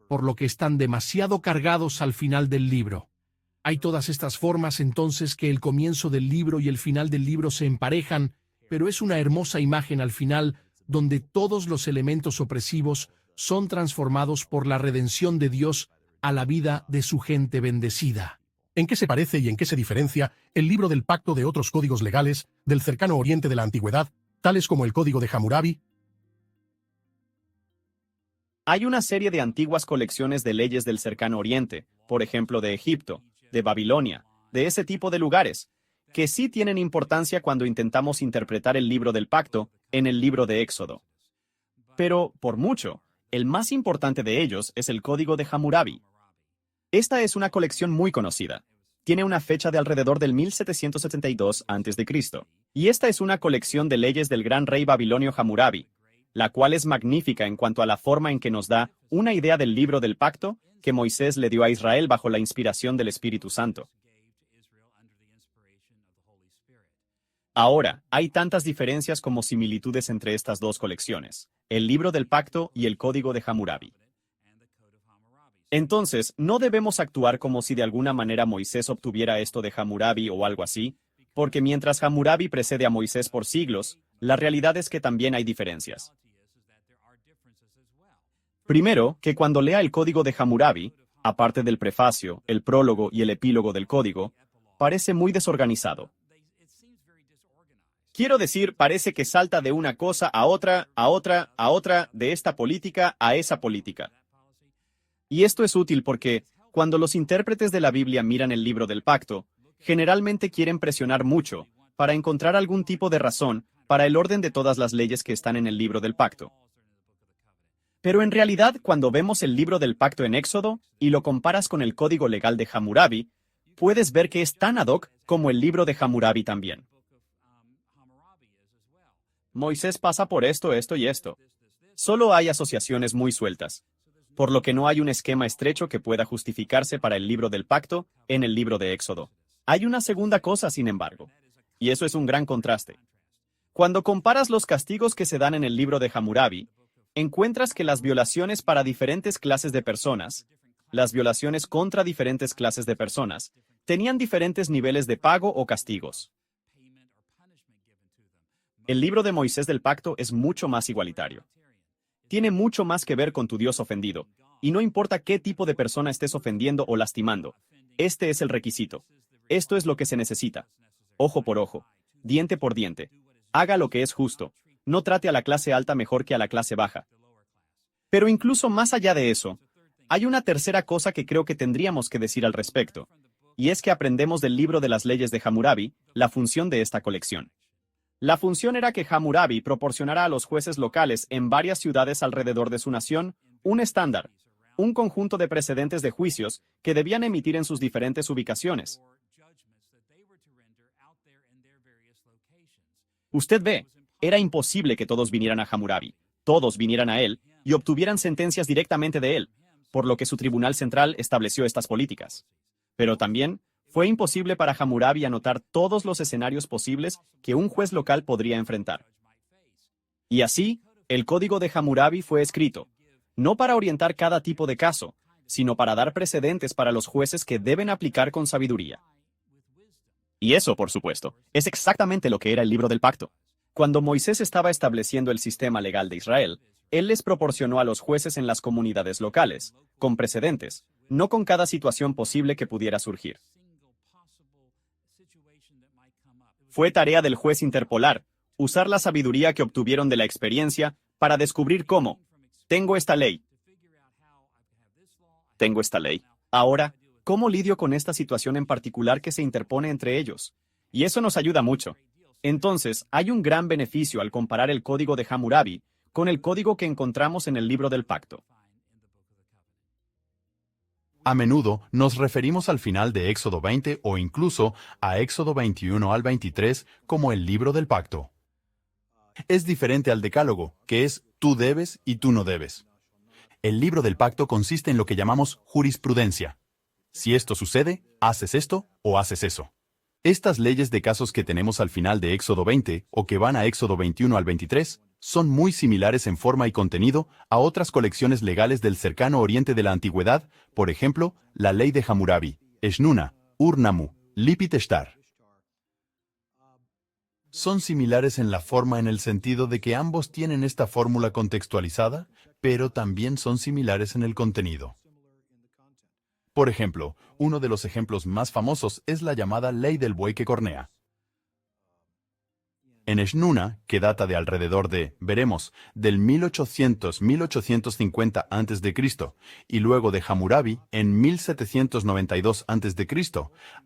por lo que están demasiado cargados al final del libro. Hay todas estas formas entonces que el comienzo del libro y el final del libro se emparejan, pero es una hermosa imagen al final donde todos los elementos opresivos son transformados por la redención de Dios a la vida de su gente bendecida. ¿En qué se parece y en qué se diferencia el libro del pacto de otros códigos legales del cercano oriente de la antigüedad, tales como el Código de Hammurabi? Hay una serie de antiguas colecciones de leyes del cercano oriente, por ejemplo de Egipto, de Babilonia, de ese tipo de lugares, que sí tienen importancia cuando intentamos interpretar el libro del pacto en el libro de Éxodo. Pero, por mucho, el más importante de ellos es el Código de Hammurabi. Esta es una colección muy conocida. Tiene una fecha de alrededor del 1772 a.C., y esta es una colección de leyes del gran rey babilonio Hammurabi, la cual es magnífica en cuanto a la forma en que nos da una idea del libro del pacto que Moisés le dio a Israel bajo la inspiración del Espíritu Santo. Ahora, hay tantas diferencias como similitudes entre estas dos colecciones, el libro del pacto y el Código de Hammurabi. Entonces, no debemos actuar como si de alguna manera Moisés obtuviera esto de Hammurabi o algo así, porque mientras Hammurabi precede a Moisés por siglos, la realidad es que también hay diferencias. Primero, que cuando lea el Código de Hammurabi, aparte del prefacio, el prólogo y el epílogo del código, parece muy desorganizado. Quiero decir, parece que salta de una cosa a otra, a otra, a otra, de esta política a esa política. Y esto es útil porque, cuando los intérpretes de la Biblia miran el libro del pacto, generalmente quieren presionar mucho para encontrar algún tipo de razón para el orden de todas las leyes que están en el libro del pacto. Pero en realidad, cuando vemos el libro del pacto en Éxodo y lo comparas con el código legal de Hammurabi, puedes ver que es tan ad hoc como el libro de Hammurabi también. Moisés pasa por esto, esto y esto. Solo hay asociaciones muy sueltas, por lo que no hay un esquema estrecho que pueda justificarse para el libro del pacto en el libro de Éxodo. Hay una segunda cosa, sin embargo, y eso es un gran contraste. Cuando comparas los castigos que se dan en el libro de Hammurabi, encuentras que las violaciones para diferentes clases de personas, las violaciones contra diferentes clases de personas, tenían diferentes niveles de pago o castigos. El libro de Moisés del Pacto es mucho más igualitario. Tiene mucho más que ver con tu Dios ofendido, y no importa qué tipo de persona estés ofendiendo o lastimando, este es el requisito. Esto es lo que se necesita. Ojo por ojo, diente por diente. Haga lo que es justo. No trate a la clase alta mejor que a la clase baja. Pero incluso más allá de eso, hay una tercera cosa que creo que tendríamos que decir al respecto, y es que aprendemos del libro de las leyes de Hammurabi la función de esta colección. La función era que Hammurabi proporcionara a los jueces locales en varias ciudades alrededor de su nación un estándar, un conjunto de precedentes de juicios que debían emitir en sus diferentes ubicaciones. Usted ve, era imposible que todos vinieran a Hammurabi, todos vinieran a él, y obtuvieran sentencias directamente de él, por lo que su tribunal central estableció estas políticas. Pero también fue imposible para Hammurabi anotar todos los escenarios posibles que un juez local podría enfrentar. Y así, el Código de Hammurabi fue escrito, no para orientar cada tipo de caso, sino para dar precedentes para los jueces que deben aplicar con sabiduría. Y eso, por supuesto, es exactamente lo que era el Libro del Pacto. Cuando Moisés estaba estableciendo el sistema legal de Israel, él les proporcionó a los jueces en las comunidades locales, con precedentes, no con cada situación posible que pudiera surgir. Fue tarea del juez interpolar, usar la sabiduría que obtuvieron de la experiencia para descubrir cómo. Tengo esta ley. Ahora, ¿cómo lidio con esta situación en particular que se interpone entre ellos? Y eso nos ayuda mucho. Entonces, hay un gran beneficio al comparar el Código de Hammurabi con el código que encontramos en el Libro del Pacto. A menudo nos referimos al final de Éxodo 20 o incluso a Éxodo 21 al 23 como el Libro del Pacto. Es diferente al Decálogo, que es tú debes y tú no debes. El Libro del Pacto consiste en lo que llamamos jurisprudencia. Si esto sucede, haces esto o haces eso. Estas leyes de casos que tenemos al final de Éxodo 20 o que van a Éxodo 21 al 23 son muy similares en forma y contenido a otras colecciones legales del cercano oriente de la antigüedad, por ejemplo, la ley de Hammurabi, Eshnuna, Ur-Nammu, Lipit Eshtar. Son similares en la forma en el sentido de que ambos tienen esta fórmula contextualizada, pero también son similares en el contenido. Por ejemplo, uno de los ejemplos más famosos es la llamada ley del buey que cornea. En Eshnuna, que data de alrededor de, veremos, del 1800-1850 a.C., y luego de Hammurabi en 1792 a.C.,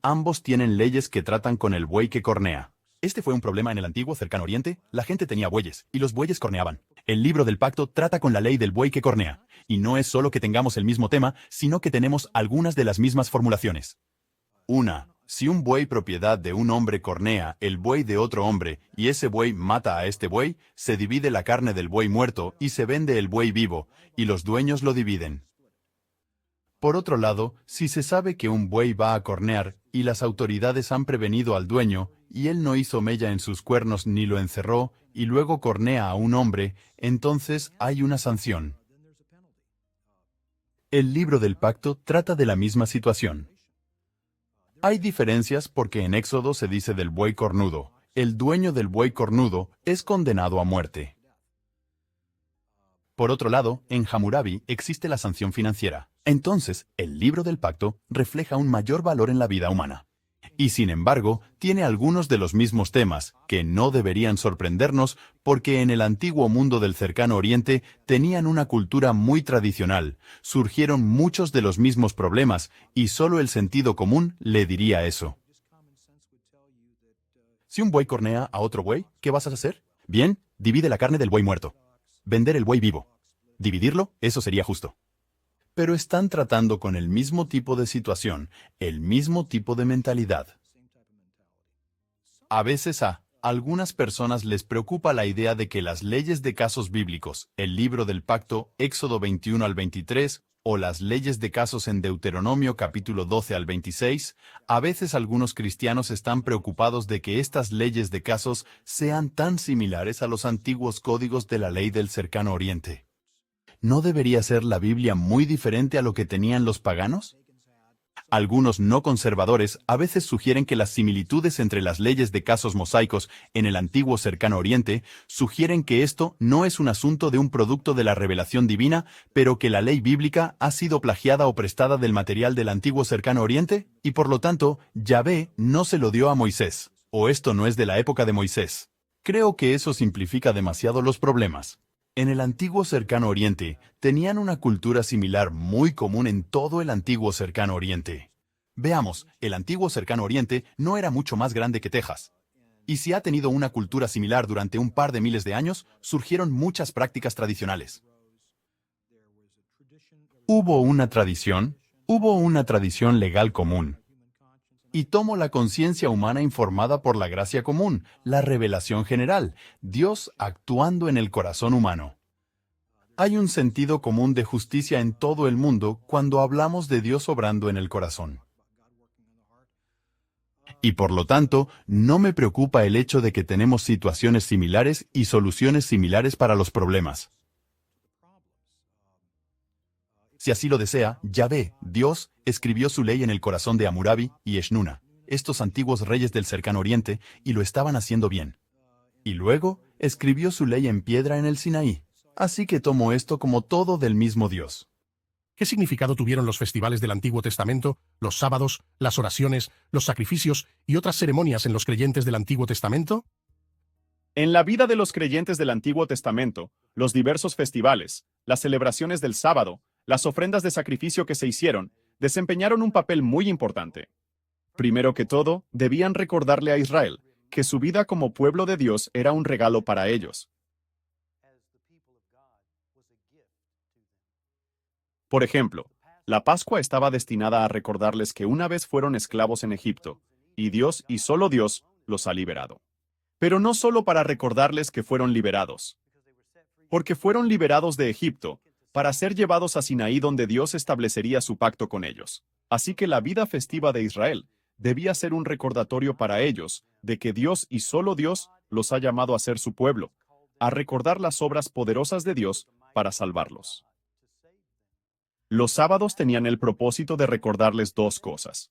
ambos tienen leyes que tratan con el buey que cornea. Este fue un problema en el antiguo cercano oriente, la gente tenía bueyes, y los bueyes corneaban. El Libro del Pacto trata con la ley del buey que cornea, y no es solo que tengamos el mismo tema, sino que tenemos algunas de las mismas formulaciones. 1. Si un buey propiedad de un hombre cornea el buey de otro hombre, y ese buey mata a este buey, se divide la carne del buey muerto y se vende el buey vivo, y los dueños lo dividen. Por otro lado, si se sabe que un buey va a cornear, y las autoridades han prevenido al dueño, y él no hizo mella en sus cuernos ni lo encerró, y luego cornea a un hombre, entonces hay una sanción. El Libro del Pacto trata de la misma situación. Hay diferencias porque en Éxodo se dice del buey cornudo. El dueño del buey cornudo es condenado a muerte. Por otro lado, en Hammurabi existe la sanción financiera. Entonces, el Libro del Pacto refleja un mayor valor en la vida humana. Y sin embargo, tiene algunos de los mismos temas, que no deberían sorprendernos porque en el antiguo mundo del cercano oriente tenían una cultura muy tradicional, surgieron muchos de los mismos problemas y solo el sentido común le diría eso. Si un buey cornea a otro buey, ¿qué vas a hacer? Bien, divide la carne del buey muerto. Vender el buey vivo. Dividirlo, eso sería justo. Pero están tratando con el mismo tipo de situación, el mismo tipo de mentalidad. A veces a algunas personas les preocupa la idea de que las leyes de casos bíblicos, el Libro del Pacto, Éxodo 21 al 23, o las leyes de casos en Deuteronomio capítulo 12 al 26, a veces algunos cristianos están preocupados de que estas leyes de casos sean tan similares a los antiguos códigos de la ley del cercano oriente. ¿No debería ser la Biblia muy diferente a lo que tenían los paganos? Algunos no conservadores a veces sugieren que las similitudes entre las leyes de casos mosaicos en el antiguo cercano oriente sugieren que esto no es un asunto de un producto de la revelación divina, pero que la ley bíblica ha sido plagiada o prestada del material del antiguo cercano oriente, y por lo tanto, Yahvé no se lo dio a Moisés, o esto no es de la época de Moisés. Creo que eso simplifica demasiado los problemas. En el antiguo cercano oriente, tenían una cultura similar muy común en todo el antiguo cercano oriente. Veamos, el antiguo cercano oriente no era mucho más grande que Texas. Y si ha tenido una cultura similar durante un par de miles de años, surgieron muchas prácticas tradicionales. Hubo una tradición legal común. Y tomo la conciencia humana informada por la gracia común, la revelación general, Dios actuando en el corazón humano. Hay un sentido común de justicia en todo el mundo cuando hablamos de Dios obrando en el corazón. Y por lo tanto, no me preocupa el hecho de que tenemos situaciones similares y soluciones similares para los problemas. Si así lo desea, Yahvé, Dios, escribió su ley en el corazón de Hammurabi y Eshnuna, estos antiguos reyes del cercano oriente, y lo estaban haciendo bien. Y luego, escribió su ley en piedra en el Sinaí. Así que tomo esto como todo del mismo Dios. ¿Qué significado tuvieron los festivales del Antiguo Testamento, los sábados, las oraciones, los sacrificios y otras ceremonias en los creyentes del Antiguo Testamento? En la vida de los creyentes del Antiguo Testamento, los diversos festivales, las celebraciones del sábado, las ofrendas de sacrificio que se hicieron, desempeñaron un papel muy importante. Primero que todo, debían recordarle a Israel que su vida como pueblo de Dios era un regalo para ellos. Por ejemplo, la Pascua estaba destinada a recordarles que una vez fueron esclavos en Egipto, y Dios y solo Dios los ha liberado. Pero no solo para recordarles que fueron liberados, porque fueron liberados de Egipto, para ser llevados a Sinaí donde Dios establecería su pacto con ellos. Así que la vida festiva de Israel debía ser un recordatorio para ellos de que Dios y solo Dios los ha llamado a ser su pueblo, a recordar las obras poderosas de Dios para salvarlos. Los sábados tenían el propósito de recordarles dos cosas: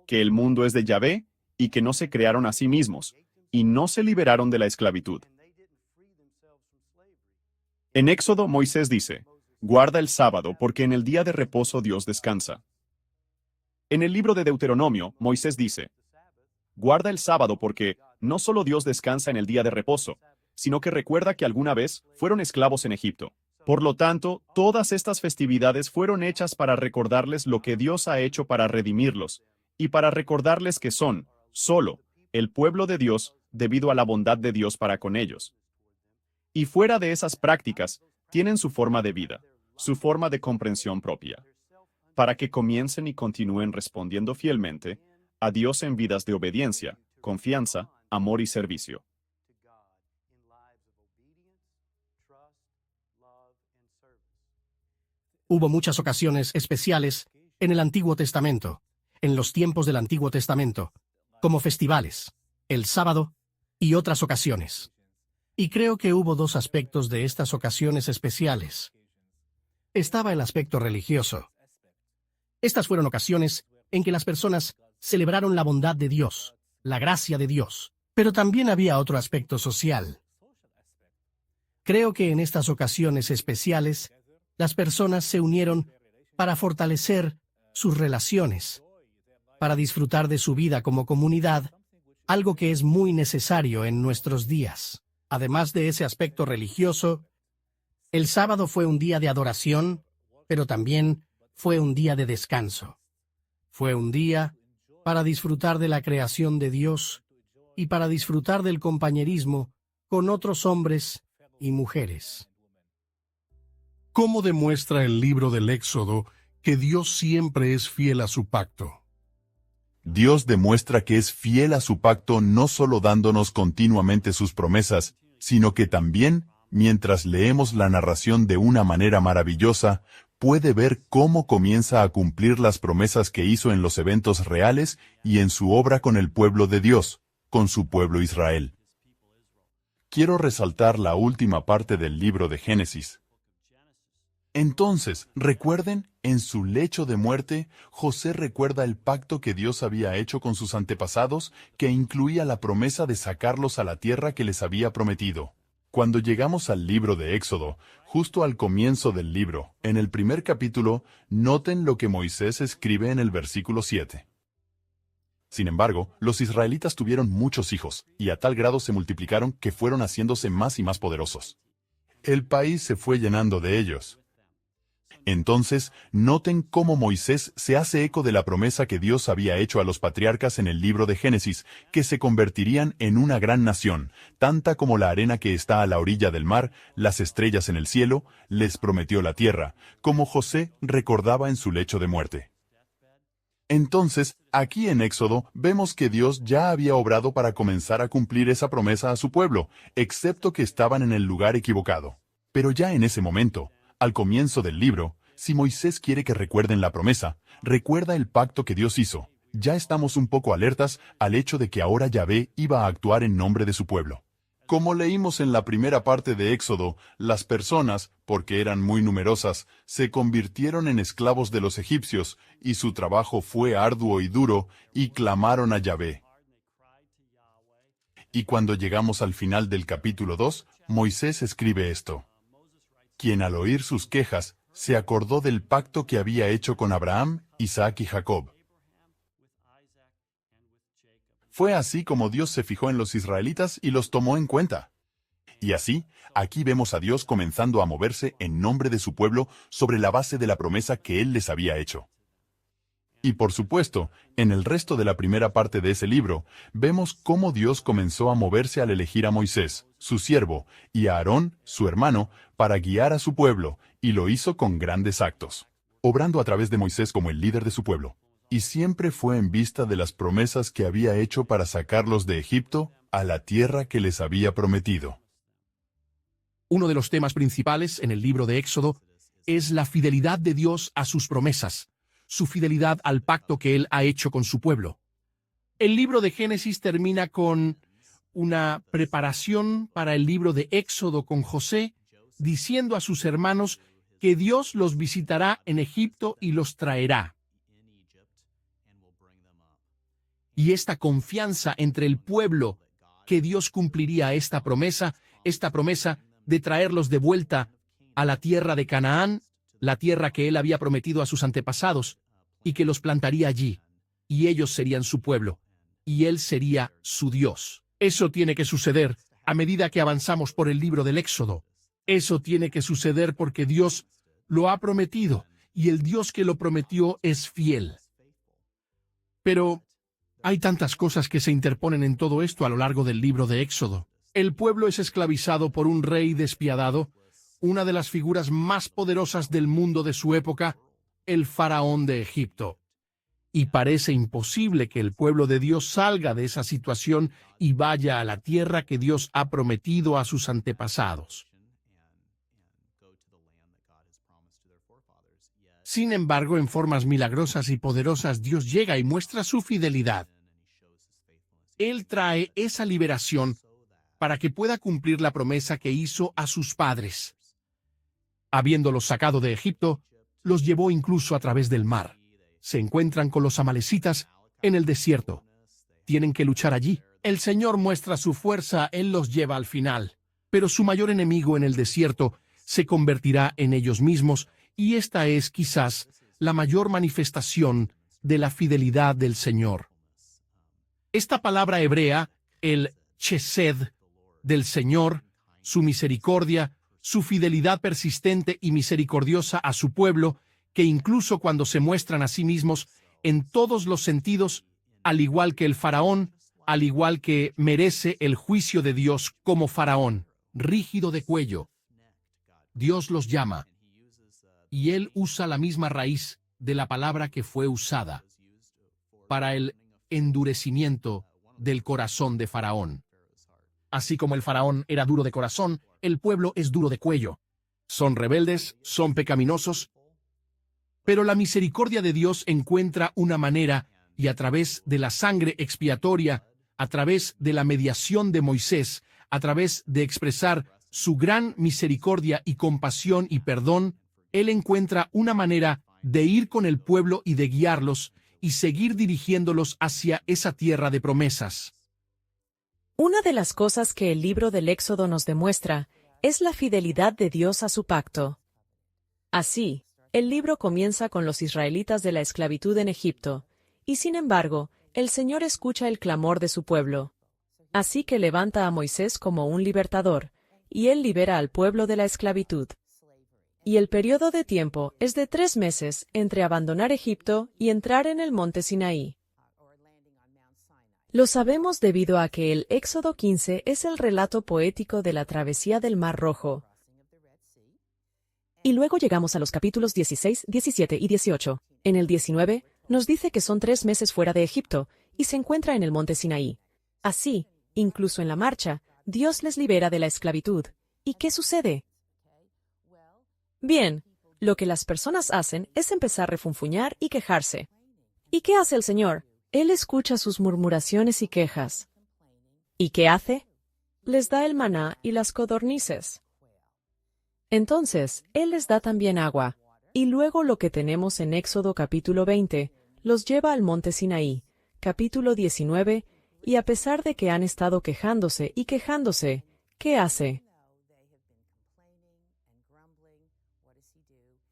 que el mundo es de Yahvé y que no se crearon a sí mismos, y no se liberaron de la esclavitud. En Éxodo, Moisés dice: guarda el sábado porque en el día de reposo Dios descansa. En el libro de Deuteronomio, Moisés dice: guarda el sábado porque no solo Dios descansa en el día de reposo, sino que recuerda que alguna vez fueron esclavos en Egipto. Por lo tanto, todas estas festividades fueron hechas para recordarles lo que Dios ha hecho para redimirlos, y para recordarles que son, solo, el pueblo de Dios debido a la bondad de Dios para con ellos. Y fuera de esas prácticas, tienen su forma de vida, su forma de comprensión propia, para que comiencen y continúen respondiendo fielmente a Dios en vidas de obediencia, confianza, amor y servicio. Hubo muchas ocasiones especiales en el Antiguo Testamento, en los tiempos del Antiguo Testamento, como festivales, el sábado y otras ocasiones. Y creo que hubo dos aspectos de estas ocasiones especiales. Estaba el aspecto religioso. Estas fueron ocasiones en que las personas celebraron la bondad de Dios, la gracia de Dios, pero también había otro aspecto social. Creo que en estas ocasiones especiales, las personas se unieron para fortalecer sus relaciones, para disfrutar de su vida como comunidad, algo que es muy necesario en nuestros días. Además de ese aspecto religioso, el sábado fue un día de adoración, pero también fue un día de descanso. Fue un día para disfrutar de la creación de Dios y para disfrutar del compañerismo con otros hombres y mujeres. ¿Cómo demuestra el libro del Éxodo que Dios siempre es fiel a su pacto? Dios demuestra que es fiel a su pacto no solo dándonos continuamente sus promesas, sino que también, mientras leemos la narración de una manera maravillosa, puede ver cómo comienza a cumplir las promesas que hizo en los eventos reales y en su obra con el pueblo de Dios, con su pueblo Israel. Quiero resaltar la última parte del libro de Génesis. Entonces, recuerden, en su lecho de muerte, José recuerda el pacto que Dios había hecho con sus antepasados, que incluía la promesa de sacarlos a la tierra que les había prometido. Cuando llegamos al libro de Éxodo, justo al comienzo del libro, en el primer capítulo, noten lo que Moisés escribe en el versículo 7. Sin embargo, los israelitas tuvieron muchos hijos, y a tal grado se multiplicaron que fueron haciéndose más y más poderosos. El país se fue llenando de ellos. Entonces, noten cómo Moisés se hace eco de la promesa que Dios había hecho a los patriarcas en el libro de Génesis, que se convertirían en una gran nación, tanta como la arena que está a la orilla del mar, las estrellas en el cielo, les prometió la tierra, como José recordaba en su lecho de muerte. Entonces, aquí en Éxodo, vemos que Dios ya había obrado para comenzar a cumplir esa promesa a su pueblo, excepto que estaban en el lugar equivocado. Pero ya en ese momento, al comienzo del libro, si Moisés quiere que recuerden la promesa, recuerda el pacto que Dios hizo. Ya estamos un poco alertas al hecho de que ahora Yahvé iba a actuar en nombre de su pueblo. Como leímos en la primera parte de Éxodo, las personas, porque eran muy numerosas, se convirtieron en esclavos de los egipcios, y su trabajo fue arduo y duro, y clamaron a Yahvé. Y cuando llegamos al final del capítulo 2, Moisés escribe esto: quien al oír sus quejas, se acordó del pacto que había hecho con Abraham, Isaac y Jacob. Fue así como Dios se fijó en los israelitas y los tomó en cuenta. Y así, aquí vemos a Dios comenzando a moverse en nombre de su pueblo sobre la base de la promesa que Él les había hecho. Y por supuesto, en el resto de la primera parte de ese libro, vemos cómo Dios comenzó a moverse al elegir a Moisés, su siervo, y a Aarón, su hermano, para guiar a su pueblo, y lo hizo con grandes actos, obrando a través de Moisés como el líder de su pueblo. Y siempre fue en vista de las promesas que había hecho para sacarlos de Egipto a la tierra que les había prometido. Uno de los temas principales en el libro de Éxodo es la fidelidad de Dios a sus promesas, su fidelidad al pacto que Él ha hecho con su pueblo. El libro de Génesis termina con una preparación para el libro de Éxodo con José, diciendo a sus hermanos que Dios los visitará en Egipto y los traerá. Y esta confianza entre el pueblo que Dios cumpliría esta promesa de traerlos de vuelta a la tierra de Canaán, la tierra que Él había prometido a sus antepasados, y que los plantaría allí, y ellos serían su pueblo, y Él sería su Dios. Eso tiene que suceder a medida que avanzamos por el libro del Éxodo. Eso tiene que suceder porque Dios lo ha prometido, y el Dios que lo prometió es fiel. Pero hay tantas cosas que se interponen en todo esto a lo largo del libro de Éxodo. El pueblo es esclavizado por un rey despiadado, una de las figuras más poderosas del mundo de su época, el faraón de Egipto. Y parece imposible que el pueblo de Dios salga de esa situación y vaya a la tierra que Dios ha prometido a sus antepasados. Sin embargo, en formas milagrosas y poderosas, Dios llega y muestra su fidelidad. Él trae esa liberación para que pueda cumplir la promesa que hizo a sus padres. Habiéndolos sacado de Egipto, los llevó incluso a través del mar. Se encuentran con los amalecitas en el desierto. Tienen que luchar allí. El Señor muestra su fuerza, Él los lleva al final. Pero su mayor enemigo en el desierto se convertirá en ellos mismos, y esta es quizás la mayor manifestación de la fidelidad del Señor. Esta palabra hebrea, el chesed del Señor, su misericordia, su fidelidad persistente y misericordiosa a su pueblo, que incluso cuando se muestran a sí mismos en todos los sentidos, al igual que el faraón, al igual que merece el juicio de Dios como faraón, rígido de cuello, Dios los llama, y Él usa la misma raíz de la palabra que fue usada para el endurecimiento del corazón de Faraón. Así como el faraón era duro de corazón, el pueblo es duro de cuello. Son rebeldes, son pecaminosos, pero la misericordia de Dios encuentra una manera, y a través de la sangre expiatoria, a través de la mediación de Moisés, a través de expresar su gran misericordia y compasión y perdón, Él encuentra una manera de ir con el pueblo y de guiarlos, y seguir dirigiéndolos hacia esa tierra de promesas. Una de las cosas que el libro del Éxodo nos demuestra es la fidelidad de Dios a su pacto. Así, el libro comienza con los israelitas de la esclavitud en Egipto, y sin embargo, el Señor escucha el clamor de su pueblo. Así que levanta a Moisés como un libertador, y él libera al pueblo de la esclavitud. Y el periodo de tiempo es de 3 meses entre abandonar Egipto y entrar en el monte Sinaí. Lo sabemos debido a que el Éxodo 15 es el relato poético de la travesía del Mar Rojo. Y luego llegamos a los capítulos 16, 17 y 18. En el 19, nos dice que son 3 meses fuera de Egipto y se encuentra en el monte Sinaí. Así, incluso en la marcha, Dios les libera de la esclavitud. ¿Y qué sucede? Bien, lo que las personas hacen es empezar a refunfuñar y quejarse. ¿Y qué hace el Señor? Él escucha sus murmuraciones y quejas. ¿Y qué hace? Les da el maná y las codornices. Entonces, Él les da también agua, y luego lo que tenemos en Éxodo capítulo 20, los lleva al monte Sinaí, capítulo 19, y a pesar de que han estado quejándose y quejándose, ¿qué hace?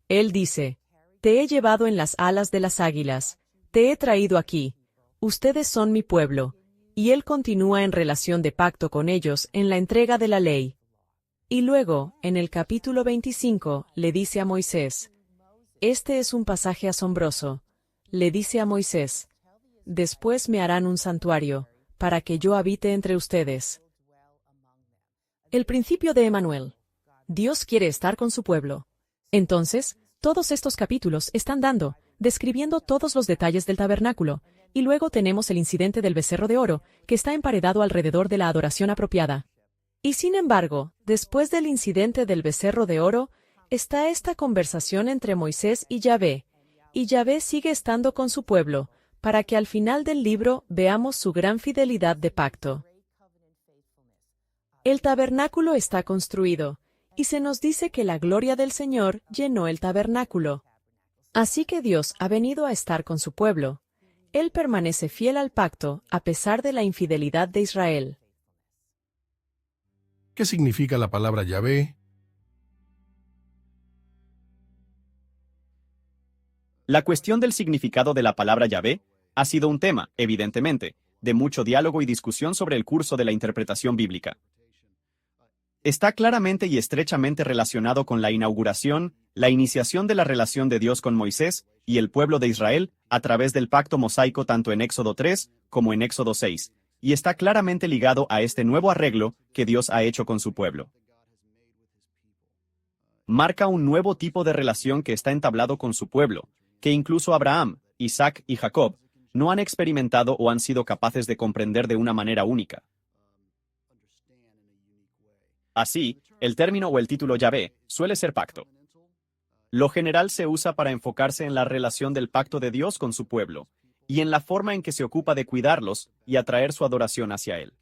Él dice, te he llevado en las alas de las águilas, te he traído aquí, ustedes son mi pueblo, y Él continúa en relación de pacto con ellos en la entrega de la ley. Y luego, en el capítulo 25, le dice a Moisés, este es un pasaje asombroso, le dice a Moisés, después me harán un santuario, para que yo habite entre ustedes. El principio de Emanuel. Dios quiere estar con su pueblo. Entonces, todos estos capítulos están describiendo todos los detalles del tabernáculo, y luego tenemos el incidente del becerro de oro, que está emparedado alrededor de la adoración apropiada. Y sin embargo, después del incidente del becerro de oro, está esta conversación entre Moisés y Yahvé sigue estando con su pueblo, para que al final del libro veamos su gran fidelidad de pacto. El tabernáculo está construido, y se nos dice que la gloria del Señor llenó el tabernáculo. Así que Dios ha venido a estar con su pueblo. Él permanece fiel al pacto a pesar de la infidelidad de Israel. ¿Qué significa la palabra Yahvé? La cuestión del significado de la palabra Yahvé ha sido un tema, evidentemente, de mucho diálogo y discusión sobre el curso de la interpretación bíblica. Está claramente y estrechamente relacionado con la inauguración, la iniciación de la relación de Dios con Moisés y el pueblo de Israel a través del pacto mosaico tanto en Éxodo 3 como en Éxodo 6, y está claramente ligado a este nuevo arreglo que Dios ha hecho con su pueblo. Marca un nuevo tipo de relación que está entablado con su pueblo, que incluso Abraham, Isaac y Jacob no han experimentado o han sido capaces de comprender de una manera única. Así, el término o el título Yahvé suele ser pacto. Lo general se usa para enfocarse en la relación del pacto de Dios con su pueblo, y en la forma en que se ocupa de cuidarlos y atraer su adoración hacia Él.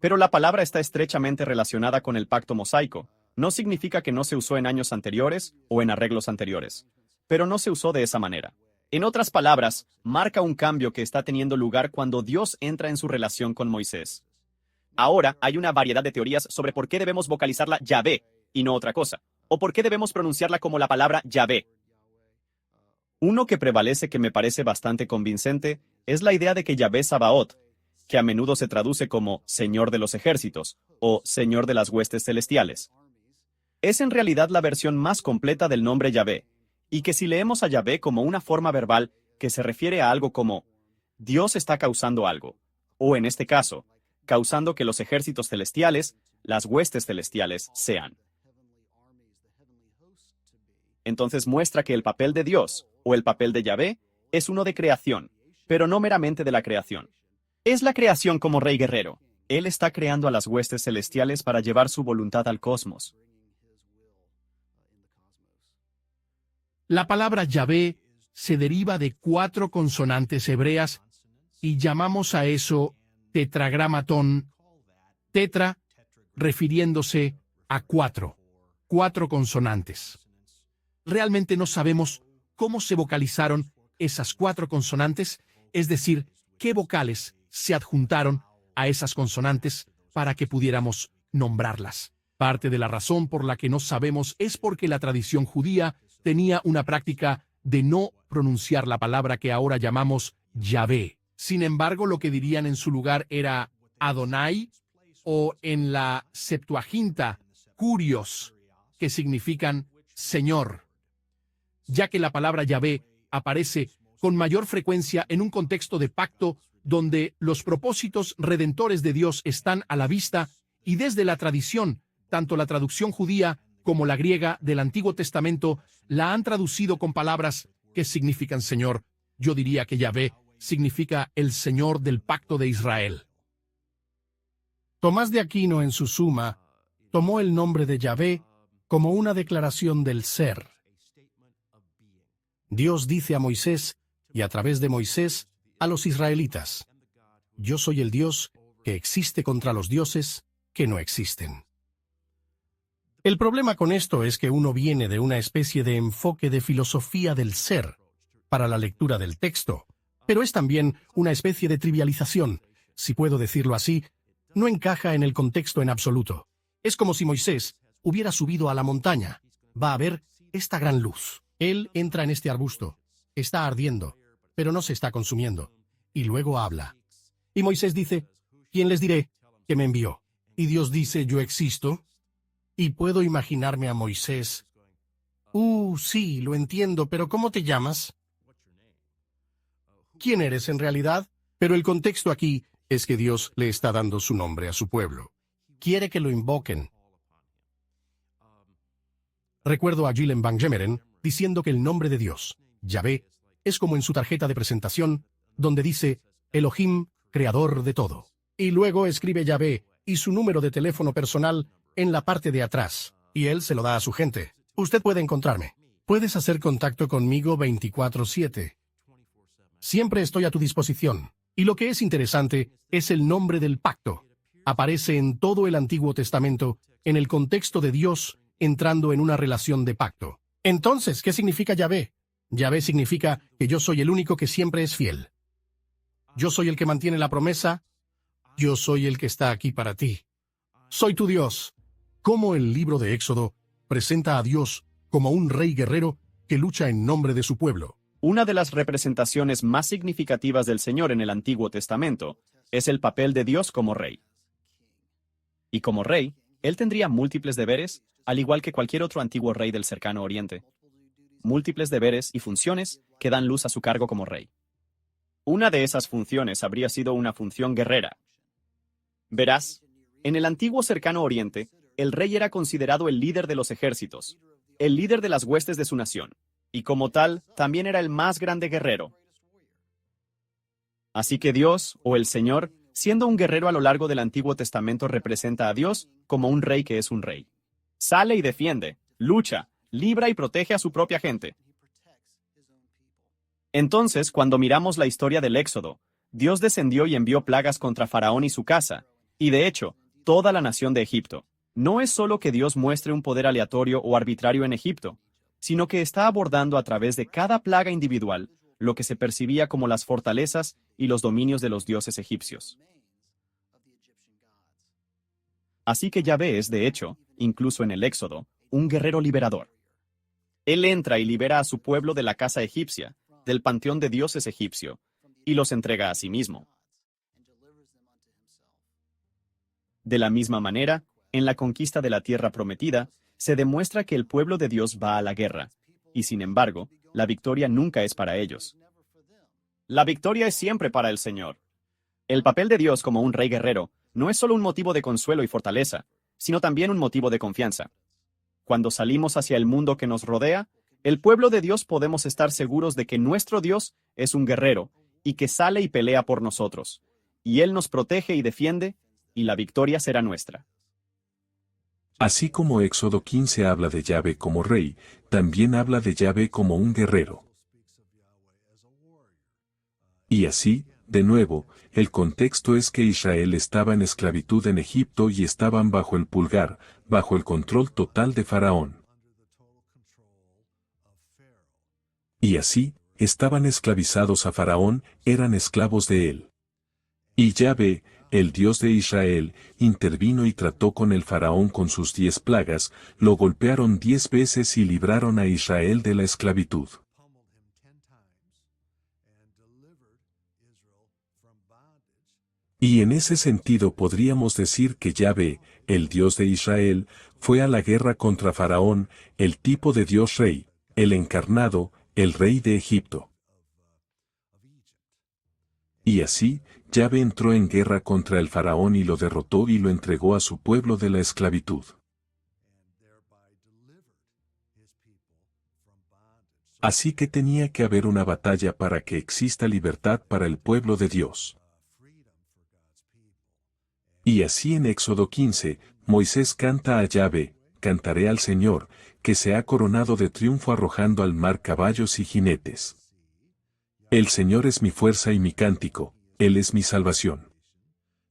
Pero la palabra está estrechamente relacionada con el pacto mosaico. No significa que no se usó en años anteriores o en arreglos anteriores, pero no se usó de esa manera. En otras palabras, marca un cambio que está teniendo lugar cuando Dios entra en su relación con Moisés. Ahora hay una variedad de teorías sobre por qué debemos vocalizarla Yahvé y no otra cosa, o por qué debemos pronunciarla como la palabra Yahvé. Uno que prevalece que me parece bastante convincente es la idea de que Yahvé Sabaoth, que a menudo se traduce como Señor de los ejércitos o Señor de las huestes celestiales, es en realidad la versión más completa del nombre Yahvé, y que si leemos a Yahvé como una forma verbal que se refiere a algo como Dios está causando algo, o en este caso, causando que los ejércitos celestiales, las huestes celestiales, sean. Entonces muestra que el papel de Dios, o el papel de Yahvé, es uno de creación, pero no meramente de la creación. Es la creación como rey guerrero. Él está creando a las huestes celestiales para llevar su voluntad al cosmos. La palabra Yahvé se deriva de 4 consonantes hebreas y llamamos a eso tetragramatón, tetra, refiriéndose a 4 consonantes. Realmente no sabemos cómo se vocalizaron esas 4 consonantes, es decir, qué vocales se adjuntaron a esas consonantes para que pudiéramos nombrarlas. Parte de la razón por la que no sabemos es porque la tradición judía tenía una práctica de no pronunciar la palabra que ahora llamamos Yahvé. Sin embargo, lo que dirían en su lugar era Adonai, o en la Septuaginta, Kurios, que significan Señor. Ya que la palabra Yahvé aparece con mayor frecuencia en un contexto de pacto donde los propósitos redentores de Dios están a la vista, y desde la tradición, tanto la traducción judía como la griega del Antiguo Testamento la han traducido con palabras que significan Señor. Yo diría que Yahvé significa el Señor del pacto de Israel. Tomás de Aquino en su Suma tomó el nombre de Yahvé como una declaración del ser. Dios dice a Moisés, y a través de Moisés, a los israelitas: yo soy el Dios que existe contra los dioses que no existen. El problema con esto es que uno viene de una especie de enfoque de filosofía del ser para la lectura del texto, pero es también una especie de trivialización, si puedo decirlo así. No encaja en el contexto en absoluto. Es como si Moisés hubiera subido a la montaña. Va a ver esta gran luz. Él entra en este arbusto. Está ardiendo, pero no se está consumiendo. Y luego habla. Y Moisés dice: ¿quién les diré que me envió? Y Dios dice: yo existo. Y puedo imaginarme a Moisés: sí, lo entiendo, pero ¿cómo te llamas? ¿Quién eres en realidad? Pero el contexto aquí es que Dios le está dando su nombre a su pueblo. Quiere que lo invoquen. Recuerdo a Gillen Van Gemeren diciendo que el nombre de Dios, Yahvé, es como en su tarjeta de presentación, donde dice Elohim, creador de todo. Y luego escribe Yahvé y su número de teléfono personal en la parte de atrás, y él se lo da a su gente. Usted puede encontrarme. Puedes hacer contacto conmigo 24/7. Siempre estoy a tu disposición. Y lo que es interesante es el nombre del pacto. Aparece en todo el Antiguo Testamento en el contexto de Dios entrando en una relación de pacto. Entonces, ¿qué significa Yahvé? Yahvé significa que yo soy el único que siempre es fiel. Yo soy el que mantiene la promesa. Yo soy el que está aquí para ti. Soy tu Dios. Cómo el libro de Éxodo presenta a Dios como un rey guerrero que lucha en nombre de su pueblo. Una de las representaciones más significativas del Señor en el Antiguo Testamento es el papel de Dios como rey. Y como rey, Él tendría múltiples deberes, al igual que cualquier otro antiguo rey del cercano Oriente. Múltiples deberes y funciones que dan luz a su cargo como rey. Una de esas funciones habría sido una función guerrera. Verás, en el antiguo cercano Oriente, el rey era considerado el líder de los ejércitos, el líder de las huestes de su nación, y como tal, también era el más grande guerrero. Así que Dios, o el Señor, siendo un guerrero a lo largo del Antiguo Testamento, representa a Dios como un rey que es un rey. Sale y defiende, lucha, libra y protege a su propia gente. Entonces, cuando miramos la historia del Éxodo, Dios descendió y envió plagas contra Faraón y su casa, y de hecho, toda la nación de Egipto. No es solo que Dios muestre un poder aleatorio o arbitrario en Egipto, sino que está abordando a través de cada plaga individual lo que se percibía como las fortalezas y los dominios de los dioses egipcios. Así que Yahvé es, de hecho, incluso en el Éxodo, un guerrero liberador. Él entra y libera a su pueblo de la casa egipcia, del panteón de dioses egipcio, y los entrega a sí mismo. De la misma manera, en la conquista de la tierra prometida, se demuestra que el pueblo de Dios va a la guerra, y sin embargo, la victoria nunca es para ellos. La victoria es siempre para el Señor. El papel de Dios como un rey guerrero no es solo un motivo de consuelo y fortaleza, sino también un motivo de confianza. Cuando salimos hacia el mundo que nos rodea, el pueblo de Dios podemos estar seguros de que nuestro Dios es un guerrero y que sale y pelea por nosotros, y Él nos protege y defiende, y la victoria será nuestra. Así como Éxodo 15 habla de Yahvé como rey, también habla de Yahvé como un guerrero. Y así, de nuevo, el contexto es que Israel estaba en esclavitud en Egipto y estaban bajo el pulgar, bajo el control total de Faraón. Y así, estaban esclavizados a Faraón, eran esclavos de él. Y Yahvé, el Dios de Israel, intervino y trató con el Faraón con sus 10 plagas, lo golpearon 10 veces y libraron a Israel de la esclavitud. Y en ese sentido podríamos decir que Yahvé, el Dios de Israel, fue a la guerra contra Faraón, el tipo de Dios rey, el encarnado, el rey de Egipto. Y así, Yahvé entró en guerra contra el Faraón y lo derrotó y lo entregó a su pueblo de la esclavitud. Así que tenía que haber una batalla para que exista libertad para el pueblo de Dios. Y así en Éxodo 15, Moisés canta a Yahvé, cantaré al Señor, que se ha coronado de triunfo arrojando al mar caballos y jinetes. El Señor es mi fuerza y mi cántico, Él es mi salvación.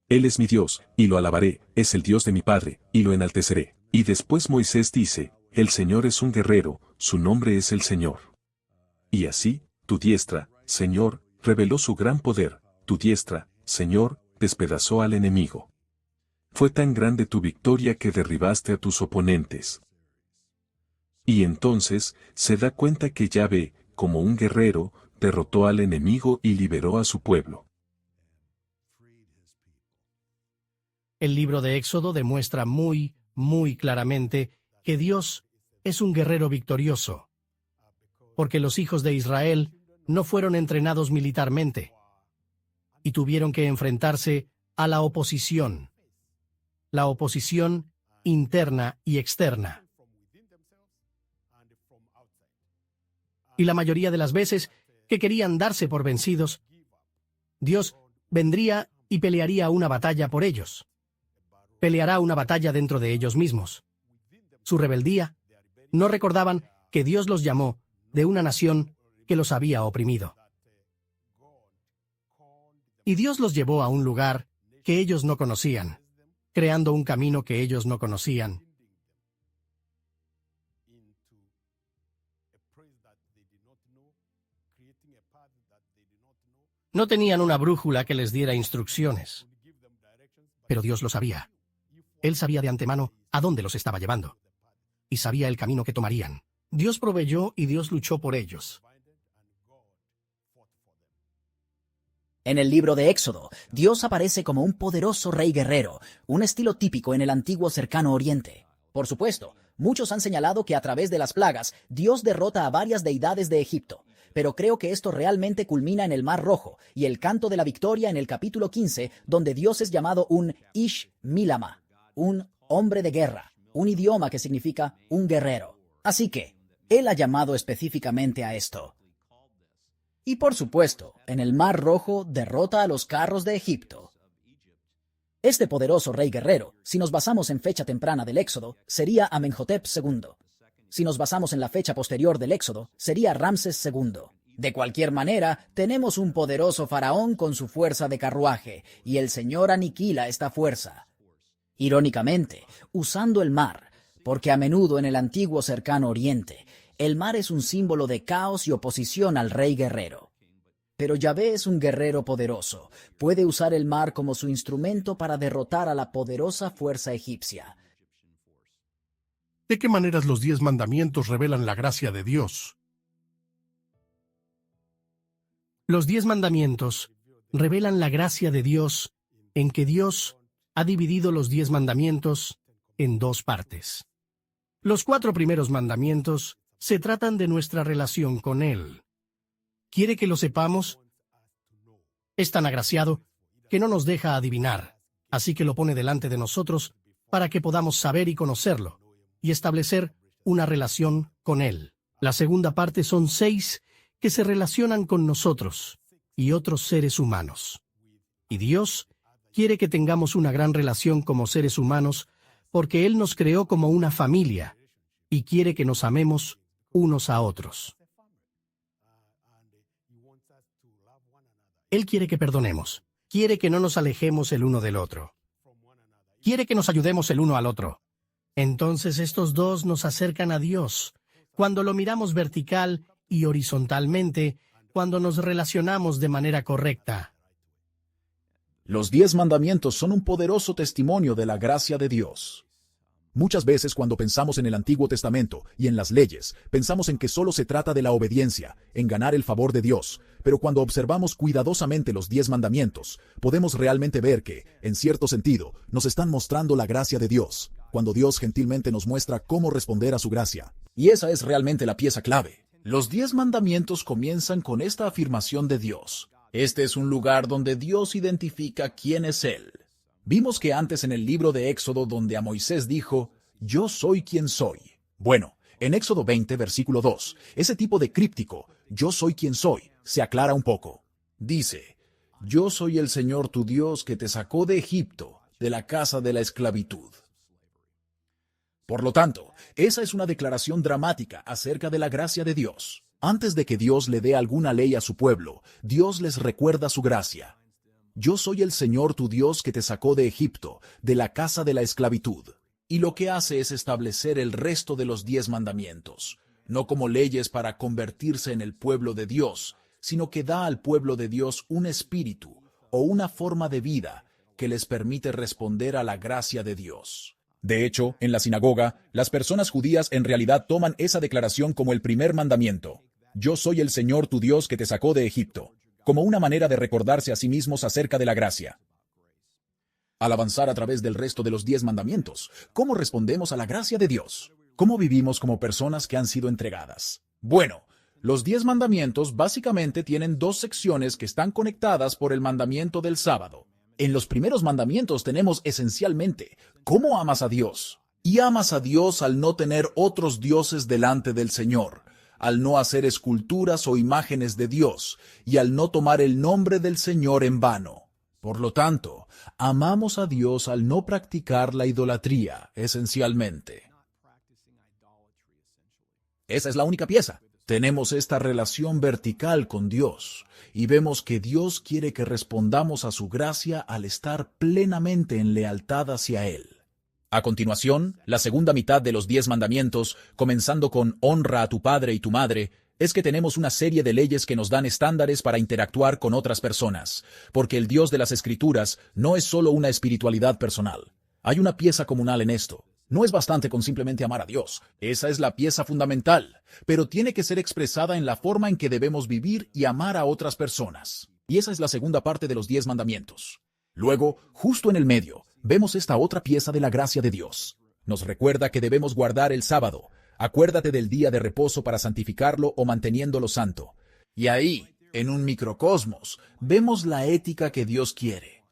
Él es mi Dios, y lo alabaré, es el Dios de mi Padre, y lo enalteceré. Y después Moisés dice, el Señor es un guerrero, su nombre es el Señor. Y así, tu diestra, Señor, reveló su gran poder, tu diestra, Señor, despedazó al enemigo. Fue tan grande tu victoria que derribaste a tus oponentes. Y entonces, se da cuenta que Yahvé, como un guerrero, derrotó al enemigo y liberó a su pueblo. El libro de Éxodo demuestra muy claramente que Dios es un guerrero victorioso, porque los hijos de Israel no fueron entrenados militarmente y tuvieron que enfrentarse a la oposición interna y externa. Y la mayoría de las veces que querían darse por vencidos, Dios vendría y pelearía una batalla por ellos. Peleará una batalla dentro de ellos mismos. Su rebeldía, no recordaban que Dios los llamó de una nación que los había oprimido. Y Dios los llevó a un lugar que ellos no conocían, creando un camino que ellos no conocían. No tenían una brújula que les diera instrucciones, pero Dios lo sabía. Él sabía de antemano a dónde los estaba llevando, y sabía el camino que tomarían. Dios proveyó y Dios luchó por ellos. En el libro de Éxodo, Dios aparece como un poderoso rey guerrero, un estilo típico en el antiguo Cercano Oriente. Por supuesto, muchos han señalado que a través de las plagas, Dios derrota a varias deidades de Egipto, pero creo que esto realmente culmina en el Mar Rojo y el canto de la victoria en el capítulo 15, donde Dios es llamado un Ish Milama, un hombre de guerra, un idioma que significa un guerrero. Así que, Él ha llamado específicamente a esto. Y por supuesto, en el Mar Rojo derrota a los carros de Egipto. Este poderoso rey guerrero, si nos basamos en fecha temprana del Éxodo, sería Amenhotep II. Si nos basamos en la fecha posterior del Éxodo, sería Ramses II. De cualquier manera, tenemos un poderoso faraón con su fuerza de carruaje, y el Señor aniquila esta fuerza. Irónicamente, usando el mar, porque a menudo en el antiguo Cercano Oriente, el mar es un símbolo de caos y oposición al rey guerrero. Pero Yahvé es un guerrero poderoso. Puede usar el mar como su instrumento para derrotar a la poderosa fuerza egipcia. ¿De qué maneras los 10 mandamientos revelan la gracia de Dios? Los 10 mandamientos revelan la gracia de Dios en que Dios ha dividido los 10 mandamientos en 2 partes. Los 4 primeros mandamientos se tratan de nuestra relación con Él. ¿Quiere que lo sepamos? Es tan agraciado que no nos deja adivinar, así que lo pone delante de nosotros para que podamos saber y conocerlo, y establecer una relación con Él. La segunda parte son 6 que se relacionan con nosotros y otros seres humanos. Y Dios quiere que tengamos una gran relación como seres humanos porque Él nos creó como una familia y quiere que nos amemos unos a otros. Él quiere que perdonemos, quiere que no nos alejemos el uno del otro, quiere que nos ayudemos el uno al otro. Entonces estos dos nos acercan a Dios. Cuando lo miramos vertical y horizontalmente, cuando nos relacionamos de manera correcta. Los 10 mandamientos son un poderoso testimonio de la gracia de Dios. Muchas veces cuando pensamos en el Antiguo Testamento y en las leyes, pensamos en que solo se trata de la obediencia, en ganar el favor de Dios, pero cuando observamos cuidadosamente los 10 mandamientos, podemos realmente ver que, en cierto sentido, nos están mostrando la gracia de Dios, cuando Dios gentilmente nos muestra cómo responder a su gracia. Y esa es realmente la pieza clave. Los 10 mandamientos comienzan con esta afirmación de Dios. Este es un lugar donde Dios identifica quién es Él. Vimos que antes en el libro de Éxodo donde a Moisés dijo, «Yo soy quien soy». Bueno, en Éxodo 20, versículo 2, ese tipo de críptico, «Yo soy quien soy», se aclara un poco. Dice, «Yo soy el Señor tu Dios que te sacó de Egipto, de la casa de la esclavitud. Por lo tanto, esa es una declaración dramática acerca de la gracia de Dios. Antes de que Dios le dé alguna ley a su pueblo, Dios les recuerda su gracia. Yo soy el Señor tu Dios que te sacó de Egipto, de la casa de la esclavitud. Y lo que hace es establecer el resto de los 10 mandamientos, no como leyes para convertirse en el pueblo de Dios, sino que da al pueblo de Dios un espíritu o una forma de vida que les permite responder a la gracia de Dios. De hecho, en la sinagoga, las personas judías en realidad toman esa declaración como el primer mandamiento. Yo soy el Señor tu Dios que te sacó de Egipto, como una manera de recordarse a sí mismos acerca de la gracia. Al avanzar a través del resto de los 10 mandamientos, ¿cómo respondemos a la gracia de Dios? ¿Cómo vivimos como personas que han sido entregadas? Bueno, los 10 mandamientos básicamente tienen 2 secciones que están conectadas por el mandamiento del sábado. En los primeros mandamientos tenemos esencialmente cómo amas a Dios. Y amas a Dios al no tener otros dioses delante del Señor, al no hacer esculturas o imágenes de Dios, y al no tomar el nombre del Señor en vano. Por lo tanto, amamos a Dios al no practicar la idolatría, esencialmente. Esa es la única pieza. Tenemos esta relación vertical con Dios, y vemos que Dios quiere que respondamos a su gracia al estar plenamente en lealtad hacia Él. A continuación, la segunda mitad de los 10 mandamientos, comenzando con honra a tu padre y tu madre, es que tenemos una serie de leyes que nos dan estándares para interactuar con otras personas, porque el Dios de las Escrituras no es solo una espiritualidad personal. Hay una pieza comunal en esto. No es bastante con simplemente amar a Dios. Esa es la pieza fundamental, pero tiene que ser expresada en la forma en que debemos vivir y amar a otras personas. Y esa es la segunda parte de los 10 mandamientos. Luego, justo en el medio, vemos esta otra pieza de la gracia de Dios. Nos recuerda que debemos guardar el sábado. Acuérdate del día de reposo para santificarlo o manteniéndolo santo. Y ahí, en un microcosmos, vemos la ética que Dios quiere.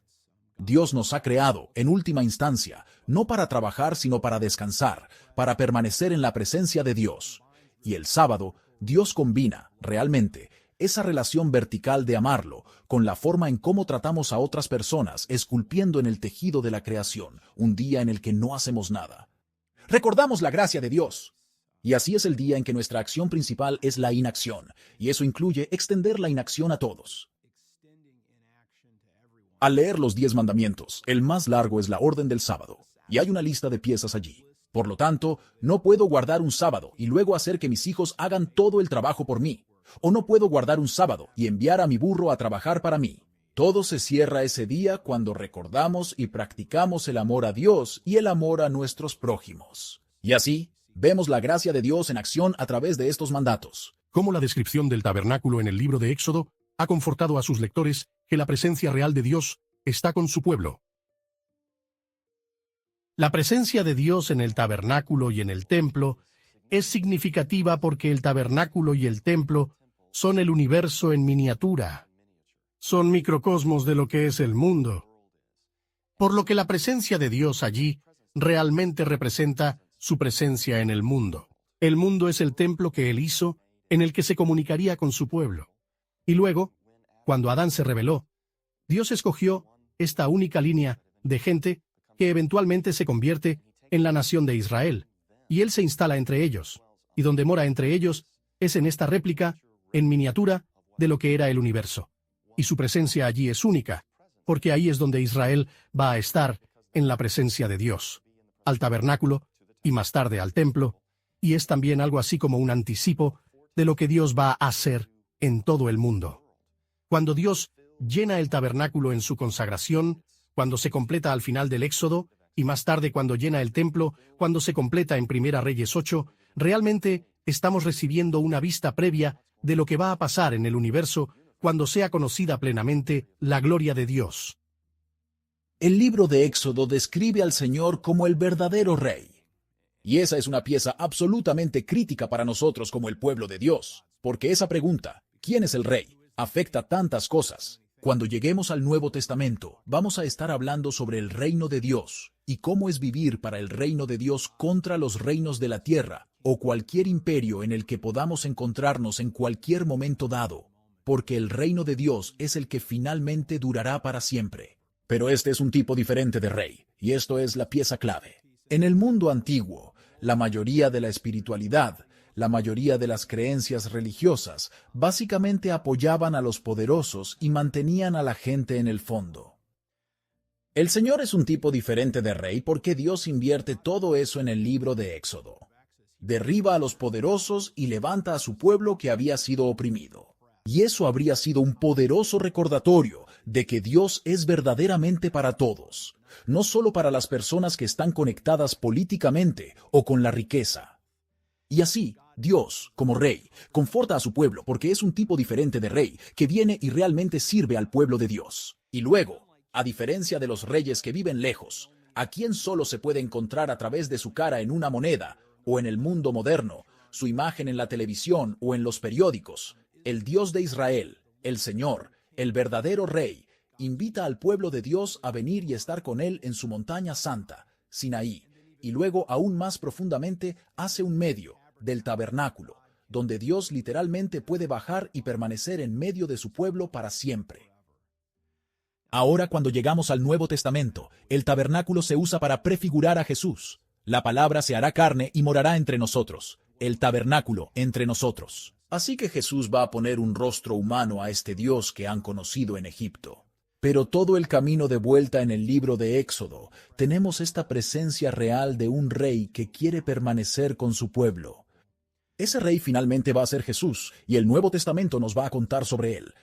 Dios nos ha creado, en última instancia, no para trabajar sino para descansar, para permanecer en la presencia de Dios. Y el sábado, Dios combina, realmente, esa relación vertical de amarlo con la forma en cómo tratamos a otras personas, esculpiendo en el tejido de la creación, un día en el que no hacemos nada. Recordamos la gracia de Dios. Y así es el día en que nuestra acción principal es la inacción, y eso incluye extender la inacción a todos. Al leer los 10 mandamientos, el más largo es la orden del sábado, y hay una lista de piezas allí. Por lo tanto, no puedo guardar un sábado y luego hacer que mis hijos hagan todo el trabajo por mí. O no puedo guardar un sábado y enviar a mi burro a trabajar para mí. Todo se cierra ese día cuando recordamos y practicamos el amor a Dios y el amor a nuestros prójimos. Y así, vemos la gracia de Dios en acción a través de estos mandatos. Cómo la descripción del tabernáculo en el libro de Éxodo ha confortado a sus lectores que la presencia real de Dios está con su pueblo. La presencia de Dios en el tabernáculo y en el templo es significativa porque el tabernáculo y el templo son el universo en miniatura. Son microcosmos de lo que es el mundo. Por lo que la presencia de Dios allí realmente representa su presencia en el mundo. El mundo es el templo que Él hizo, en el que se comunicaría con su pueblo. Y luego, cuando Adán se rebeló, Dios escogió esta única línea de gente que eventualmente se convierte en la nación de Israel, y Él se instala entre ellos, y donde mora entre ellos es en esta réplica, en miniatura, de lo que era el universo. Y su presencia allí es única, porque ahí es donde Israel va a estar en la presencia de Dios, al tabernáculo, y más tarde al templo, y es también algo así como un anticipo de lo que Dios va a hacer en todo el mundo. Cuando Dios llena el tabernáculo en su consagración, cuando se completa al final del Éxodo, y más tarde cuando llena el templo, cuando se completa en Primera Reyes 8, realmente estamos recibiendo una vista previa de lo que va a pasar en el universo cuando sea conocida plenamente la gloria de Dios. El libro de Éxodo describe al Señor como el verdadero Rey. Y esa es una pieza absolutamente crítica para nosotros como el pueblo de Dios, porque esa pregunta, ¿quién es el Rey?, afecta tantas cosas. Cuando lleguemos al Nuevo Testamento, vamos a estar hablando sobre el reino de Dios y cómo es vivir para el reino de Dios contra los reinos de la tierra o cualquier imperio en el que podamos encontrarnos en cualquier momento dado, porque el reino de Dios es el que finalmente durará para siempre. Pero este es un tipo diferente de rey, y esto es la pieza clave. En el mundo antiguo, la mayoría de la espiritualidad, la mayoría de las creencias religiosas, básicamente apoyaban a los poderosos y mantenían a la gente en el fondo. El Señor es un tipo diferente de rey porque Dios invierte todo eso en el libro de Éxodo. Derriba a los poderosos y levanta a su pueblo que había sido oprimido. Y eso habría sido un poderoso recordatorio de que Dios es verdaderamente para todos, no solo para las personas que están conectadas políticamente o con la riqueza. Y así, Dios, como rey, conforta a su pueblo porque es un tipo diferente de rey que viene y realmente sirve al pueblo de Dios. Y luego, a diferencia de los reyes que viven lejos, a quien solo se puede encontrar a través de su cara en una moneda o en el mundo moderno, su imagen en la televisión o en los periódicos, el Dios de Israel, el Señor, el verdadero Rey, invita al pueblo de Dios a venir y estar con Él en su montaña santa, Sinaí, y luego aún más profundamente hace un medio del tabernáculo, donde Dios literalmente puede bajar y permanecer en medio de su pueblo para siempre. Ahora cuando llegamos al Nuevo Testamento, el tabernáculo se usa para prefigurar a Jesús. La palabra se hará carne y morará entre nosotros, el tabernáculo entre nosotros. Así que Jesús va a poner un rostro humano a este Dios que han conocido en Egipto. Pero todo el camino de vuelta en el libro de Éxodo, tenemos esta presencia real de un rey que quiere permanecer con su pueblo. Ese rey finalmente va a ser Jesús, y el Nuevo Testamento nos va a contar sobre él,